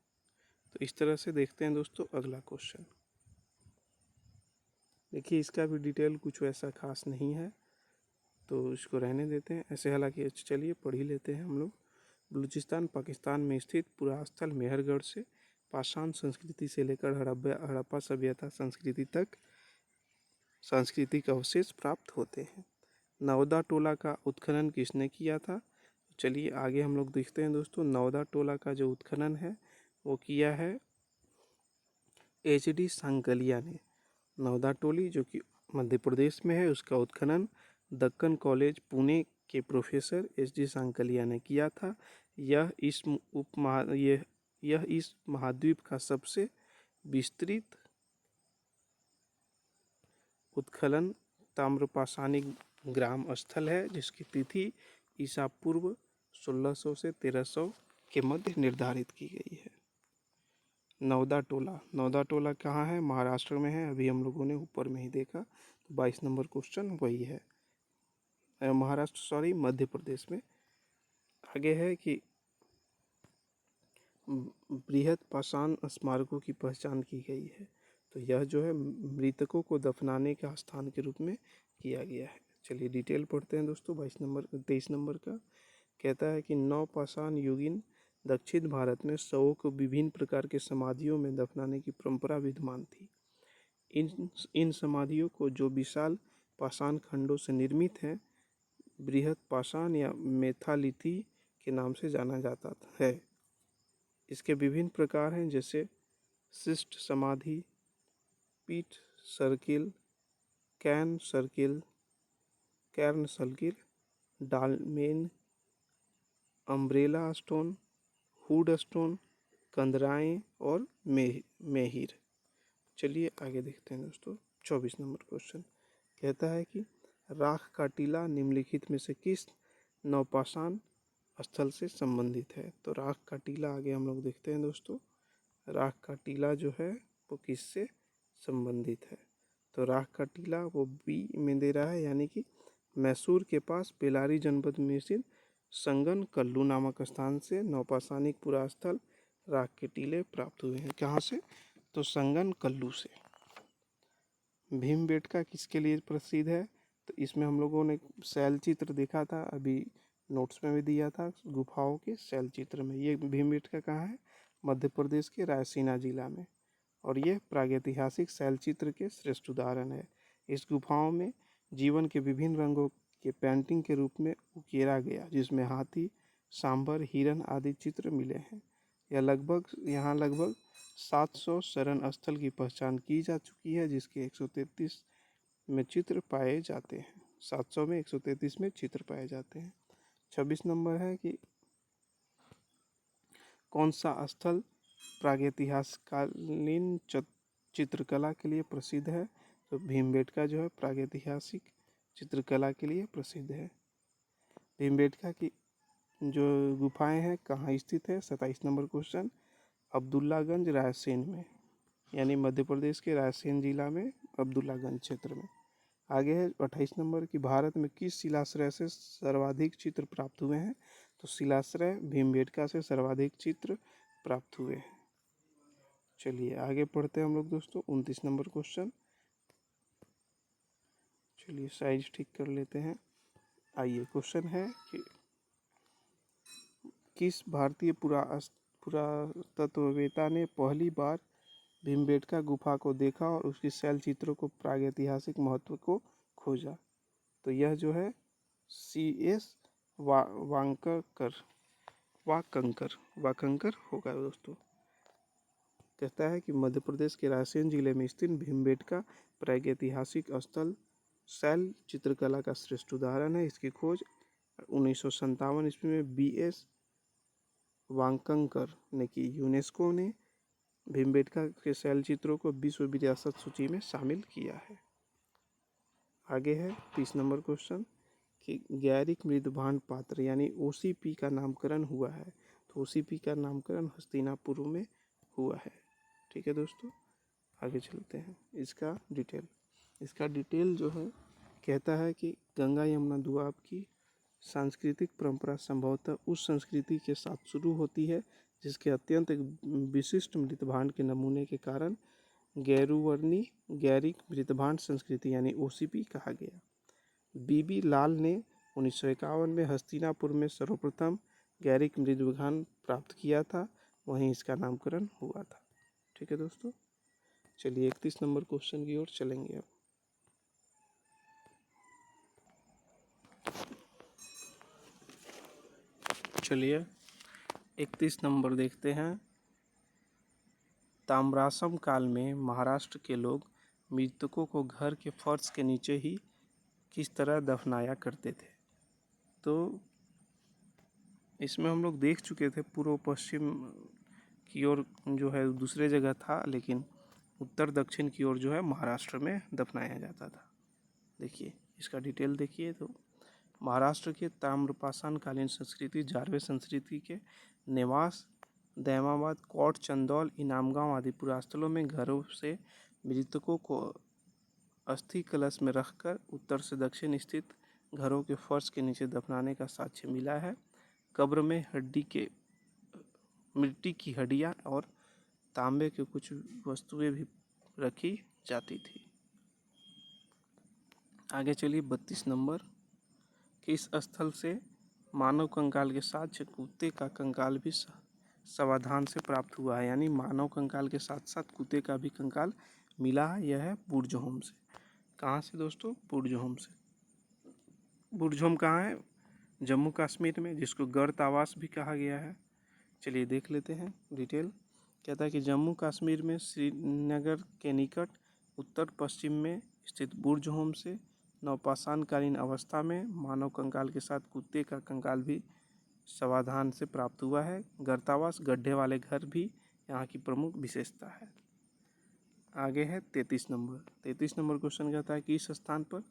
तो इस तरह से देखते हैं दोस्तों अगला क्वेश्चन। देखिए इसका भी डिटेल कुछ वैसा खास नहीं है, तो इसको रहने देते हैं ऐसे। हालांकि चलिए पढ़ ही लेते हैं हम लोग। बलूचिस्तान पाकिस्तान में स्थित पुरास्थल मेहरगढ़ से पाषाण संस्कृति से लेकर हड़प्पा सभ्यता संस्कृति तक सांस्कृतिक अवशेष प्राप्त होते हैं। नवदा टोला का उत्खनन किसने किया था? चलिए आगे हम लोग देखते हैं दोस्तों। नवदा टोला का जो उत्खनन है वो किया है HD सांकलिया ने। नवदा टोली जो कि मध्य प्रदेश में है, उसका उत्खनन दक्कन कॉलेज पुणे के प्रोफेसर HD सांकलिया ने किया था। यह इस महाद्वीप का सबसे विस्तृत उत्खनन ताम्रपाषाणी ग्राम स्थल है, जिसकी तिथि ईसा पूर्व 1600 से 1300 के मध्य निर्धारित की गई है। नवदा टोला, नवदा टोला कहाँ है? महाराष्ट्र में है। अभी हम लोगों ने ऊपर में ही देखा, तो 22 नंबर क्वेश्चन वही है, महाराष्ट्र सॉरी मध्य प्रदेश में। आगे है कि बृहद पाषाण स्मारकों की पहचान की गई है। तो यह जो है मृतकों को दफनाने का स्थान के रूप में किया गया है। चलिए डिटेल पढ़ते हैं दोस्तों। 23 नंबर का कहता है कि नवपाषाण युगीन दक्षिण भारत में शवों को विभिन्न प्रकार के समाधियों में दफनाने की परंपरा विद्यमान थी। इन समाधियों को जो विशाल पाषाण खंडों से निर्मित हैं, बृहद पाषाण या मेथालिथी के नाम से जाना जाता है। इसके विभिन्न प्रकार हैं, जैसे शिष्ट समाधि, pit circle, cairn circle, dolmen, umbrella stone, hood stone, कंदराएं और मेहिर। चलिए आगे देखते हैं दोस्तों। 24 नंबर क्वेश्चन कहता है कि राख का टीला निम्नलिखित में से किस नवपाषाण स्थल से संबंधित है? तो राख का टीला आगे हम लोग देखते हैं दोस्तों। राख का टीला जो है वो किससे संबंधित है? तो राख का टीला वो बी में दे रहा है, यानी कि मैसूर के पास बेलारी जनपद में स्थित संगन कल्लू नामक स्थान से नवपाषाणिक पुरास्थल राख के टीले प्राप्त हुए हैं। कहाँ से? तो संगन कल्लू से। भीमबेटका किसके लिए प्रसिद्ध है? तो इसमें हम लोगों ने शैल चित्र देखा था, अभी नोट्स में भी दिया था गुफाओं के शैल चित्र में। ये भीमबेटका कहाँ है? मध्य प्रदेश के रायसीना जिला में, और ये प्रागैतिहासिक शैल चित्र के श्रेष्ठ उदाहरण है। इस गुफाओं में जीवन के विभिन्न रंगों के पेंटिंग के रूप में उकेरा गया, जिसमें हाथी, सांभर, हिरन आदि चित्र मिले हैं। यहाँ लगभग 700 शरण स्थल की पहचान की जा चुकी है, जिसके 133 में चित्र पाए जाते हैं। 700 में 133 में चित्र पाए जाते हैं। 26 नंबर है कि कौन सा स्थल प्रागैतिहासिकालीन चित्रकला के लिए प्रसिद्ध है? तो भीमबेटका जो है प्रागैतिहासिक चित्रकला के लिए प्रसिद्ध है। भीमबेटका की जो गुफाएं हैं कहाँ स्थित है? 27 नंबर क्वेश्चन अब्दुल्लागंज रायसेन में, यानी मध्य प्रदेश के रायसेन जिला में अब्दुल्लागंज क्षेत्र में। आगे है 28 नंबर की भारत में किस शिलाश्रय से सर्वाधिक चित्र प्राप्त हुए हैं? तो शिलाश्रय भीमबेटका से सर्वाधिक चित्र प्राप्त हुए हैं। चलिए आगे पढ़ते हैं हम लोग दोस्तों। 29 नंबर क्वेश्चन, चलिए साइज ठीक कर लेते हैं। आइए क्वेश्चन है कि किस भारतीय पुरातत्ववेत्ता ने पहली बार भीमबेटका गुफा को देखा और उसकी शैल चित्रों को प्रागैतिहासिक महत्व को खोजा? तो यह जो है CS वाकंकर होगा दोस्तों। कहता है कि मध्य प्रदेश के रायसेन जिले में स्थित भीमबेटका प्रागैतिहासिक स्थल शैल चित्रकला का श्रेष्ठ उदाहरण है। इसकी खोज 1957 ईस्वी में BS वाकंकर ने की। यूनेस्को ने भीमबेटका के शैल चित्रों को विश्व विरासत सूची में शामिल किया है। आगे है 30 नंबर क्वेश्चन कि गैरिक मृदभांड पात्र यानी OCP का नामकरण हुआ है। तो OCP का नामकरण हस्तिनापुर में हुआ है। ठीक है दोस्तों, आगे चलते हैं। इसका डिटेल जो है कहता है कि गंगा यमुना दोआब की सांस्कृतिक परंपरा संभवतः उस संस्कृति के साथ शुरू होती है जिसके अत्यंत विशिष्ट मृतभांड के नमूने के कारण गैरुवर्णी गैरिक मृतभांड संस्कृति यानी OCP कहा गया। BB लाल ने 1951 में हस्तिनापुर में सर्वप्रथम गैरिक मृदभांड प्राप्त किया था, वहीं इसका नामकरण हुआ था। ठीक है दोस्तों, चलिए 31 नंबर क्वेश्चन की ओर चलेंगे अब। चलिए 31 नंबर देखते हैं। ताम्रासम काल में महाराष्ट्र के लोग मृतकों को घर के फर्श के नीचे ही किस तरह दफनाया करते थे? तो इसमें हम लोग देख चुके थे पूर्व पश्चिम की ओर जो है दूसरे जगह था, लेकिन उत्तर दक्षिण की ओर जो है महाराष्ट्र में दफनाया जाता था। देखिए इसका डिटेल देखिए। तो महाराष्ट्र के ताम्रपाषाण कालीन संस्कृति जारवे संस्कृति के नेवास, दैमाबाद, कोट, चंदौल, इनामगांव आदि पुरास्थलों में घरों से मृतकों को अस्थि कलश में रखकर उत्तर से दक्षिण स्थित घरों के फर्श के नीचे दफनाने का साक्ष्य मिला है। कब्र में मिट्टी की हड्डियां और तांबे के कुछ वस्तुएं भी रखी जाती थी। आगे चलिए 32 नंबर, किस स्थल से मानव कंकाल के साथ कुत्ते का कंकाल भी सावधान से प्राप्त हुआ है, यानी मानव कंकाल के साथ साथ कुत्ते का भी कंकाल मिला है। यह है बुर्जहोम से। कहाँ से दोस्तों? बुर्जहोम से। बुर्जहोम कहाँ है? जम्मू कश्मीर में, जिसको गर्त आवास भी कहा गया है। चलिए देख लेते हैं डिटेल। कहता है कि जम्मू कश्मीर में श्रीनगर के निकट उत्तर पश्चिम में स्थित बुर्जहोम से नवपाषाणकालीन अवस्था में मानव कंकाल के साथ कुत्ते का कंकाल भी सावधान से प्राप्त हुआ है। गर्तावास गड्ढे वाले घर भी यहाँ की प्रमुख विशेषता है। आगे है 33 नंबर। 33 नंबर क्वेश्चन कहता है कि इस स्थान पर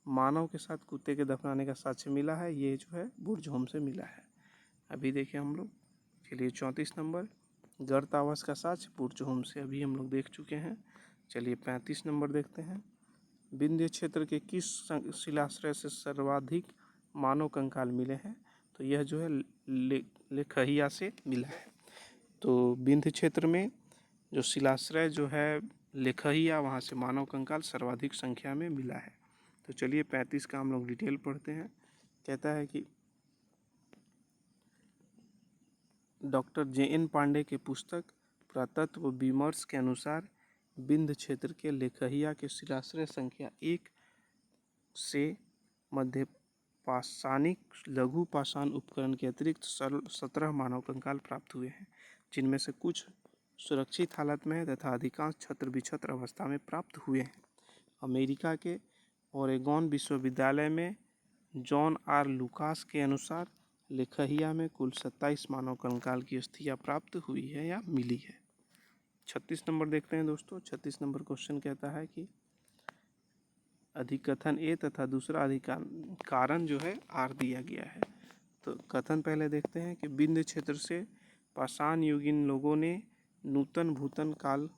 मानव के साथ कुत्ते के दफनाने का साक्ष्य मिला है। ये जो है बुर्जहोम से मिला है। अभी देखें हम लोग। चलिए 34 नंबर, गर्तावास का साक्ष्य बुर्जहोम से अभी हम लोग देख चुके हैं। चलिए 35 नंबर देखते हैं। विंध्य क्षेत्र के किस शिलाश्रय से सर्वाधिक मानव कंकाल मिले हैं? तो यह जो है लेखहिया से मिला है। तो विंध्य क्षेत्र में जो शिलाश्रय जो है लेखहिया, वहाँ से मानव कंकाल सर्वाधिक संख्या में मिला है। तो चलिए 35 का हम लोग डिटेल पढ़ते हैं। कहता है कि डॉक्टर जे.एन. पांडे के पुस्तक पुरातत्व विमर्श के अनुसार विंध्य क्षेत्र के लेखहिया के शिलाश्रय संख्या 1 से मध्य पाषाणिक लघु पाषाण उपकरण के अतिरिक्त 17 मानव कंकाल प्राप्त हुए हैं, जिनमें से कुछ सुरक्षित हालत में है तथा अधिकांश छत्र विछत्र अवस्था में प्राप्त हुए हैं। अमेरिका के ओरेगॉन विश्वविद्यालय में जॉन आर लुकास के अनुसार लेखहिया में कुल 27 मानव कंकाल की अस्थियां प्राप्त हुई है या मिली है। 36 नंबर देखते हैं दोस्तों। 36 नंबर क्वेश्चन कहता है कि अधिकथन ए तथा दूसरा कारण जो है आर दिया गया है। तो कथन पहले देखते हैं कि विंध्य क्षेत्र से पाषाण युगीन लोगों ने नूतन भूतन काल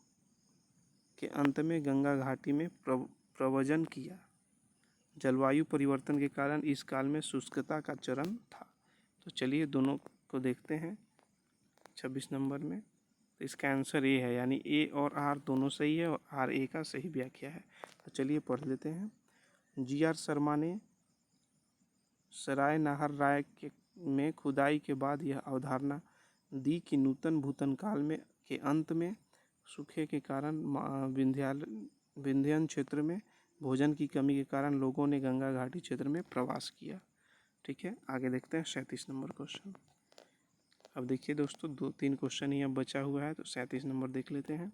के अंत में गंगा घाटी में प्रव्रजन किया। जलवायु परिवर्तन के कारण इस काल में शुष्कता का चरण था। तो चलिए दोनों को देखते हैं 26 नंबर में। तो इसका आंसर ए है, यानी ए और आर दोनों सही है और आर ए का सही व्याख्या है। तो चलिए पढ़ लेते हैं। जी.आर. शर्मा ने सराय नाहर राय में खुदाई के बाद यह अवधारणा दी कि नूतन भूतन काल में के अंत में सूखे के कारण विंध्यन क्षेत्र में भोजन की कमी के कारण लोगों ने गंगा घाटी क्षेत्र में प्रवास किया। ठीक है, आगे देखते हैं 37 नंबर क्वेश्चन। अब देखिए दोस्तों 2-3 क्वेश्चन ही अब बचा हुआ है, तो 37 नंबर देख लेते हैं।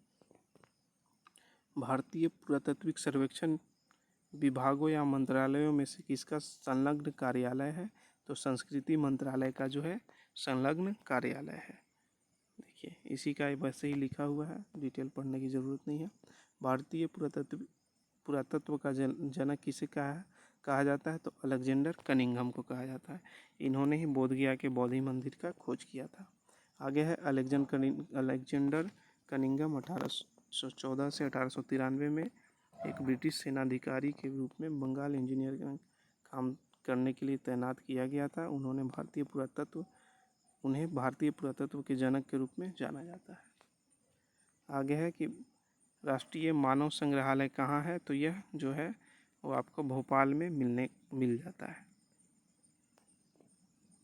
भारतीय पुरातात्विक सर्वेक्षण विभागों या मंत्रालयों में से किसका संलग्न कार्यालय है? तो संस्कृति मंत्रालय का जो है संलग्न कार्यालय है। देखिए इसी का वैसे ही लिखा हुआ है, डिटेल पढ़ने की ज़रूरत नहीं है। भारतीय पुरातत्व का जनक किसे कहा जाता है? तो अलेक्जेंडर कनिंघम को कहा जाता है। इन्होंने ही बोधगया के बौद्ध मंदिर का खोज किया था। आगे है अलेक्जेंडर कनिंघम 1814 से 1893 में एक ब्रिटिश सेनाधिकारी के रूप में बंगाल इंजीनियर का काम करने के लिए तैनात किया गया था। उन्हें भारतीय पुरातत्व के जनक के रूप में जाना जाता है। आगे है कि राष्ट्रीय मानव संग्रहालय कहाँ है? तो यह जो है वो आपको भोपाल में मिल जाता है।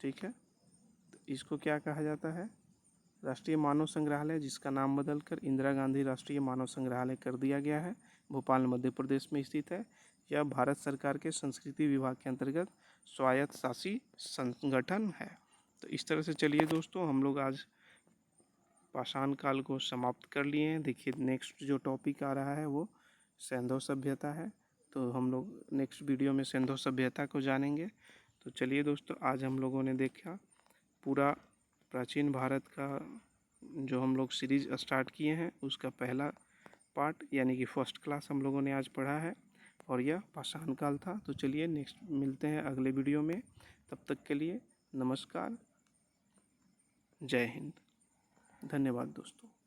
ठीक है, तो इसको क्या कहा जाता है? राष्ट्रीय मानव संग्रहालय, जिसका नाम बदलकर इंदिरा गांधी राष्ट्रीय मानव संग्रहालय कर दिया गया है। भोपाल मध्य प्रदेश में स्थित है। यह भारत सरकार के संस्कृति विभाग के अंतर्गत स्वायत्त शासी संगठन है। तो इस तरह से चलिए दोस्तों हम लोग आज पाषाण काल को समाप्त कर लिए हैं। देखिए नेक्स्ट जो टॉपिक आ रहा है वो सिंधु सभ्यता है। तो हम लोग नेक्स्ट वीडियो में सिंधु सभ्यता को जानेंगे। तो चलिए दोस्तों आज हम लोगों ने देखा पूरा प्राचीन भारत का जो हम लोग सीरीज स्टार्ट किए हैं उसका पहला पार्ट यानी कि फर्स्ट क्लास हम लोगों ने आज पढ़ा है और यह पाषाण काल था। तो चलिए नेक्स्ट मिलते हैं अगले वीडियो में। तब तक के लिए नमस्कार, जय हिंद। धन्यवाद दोस्तों।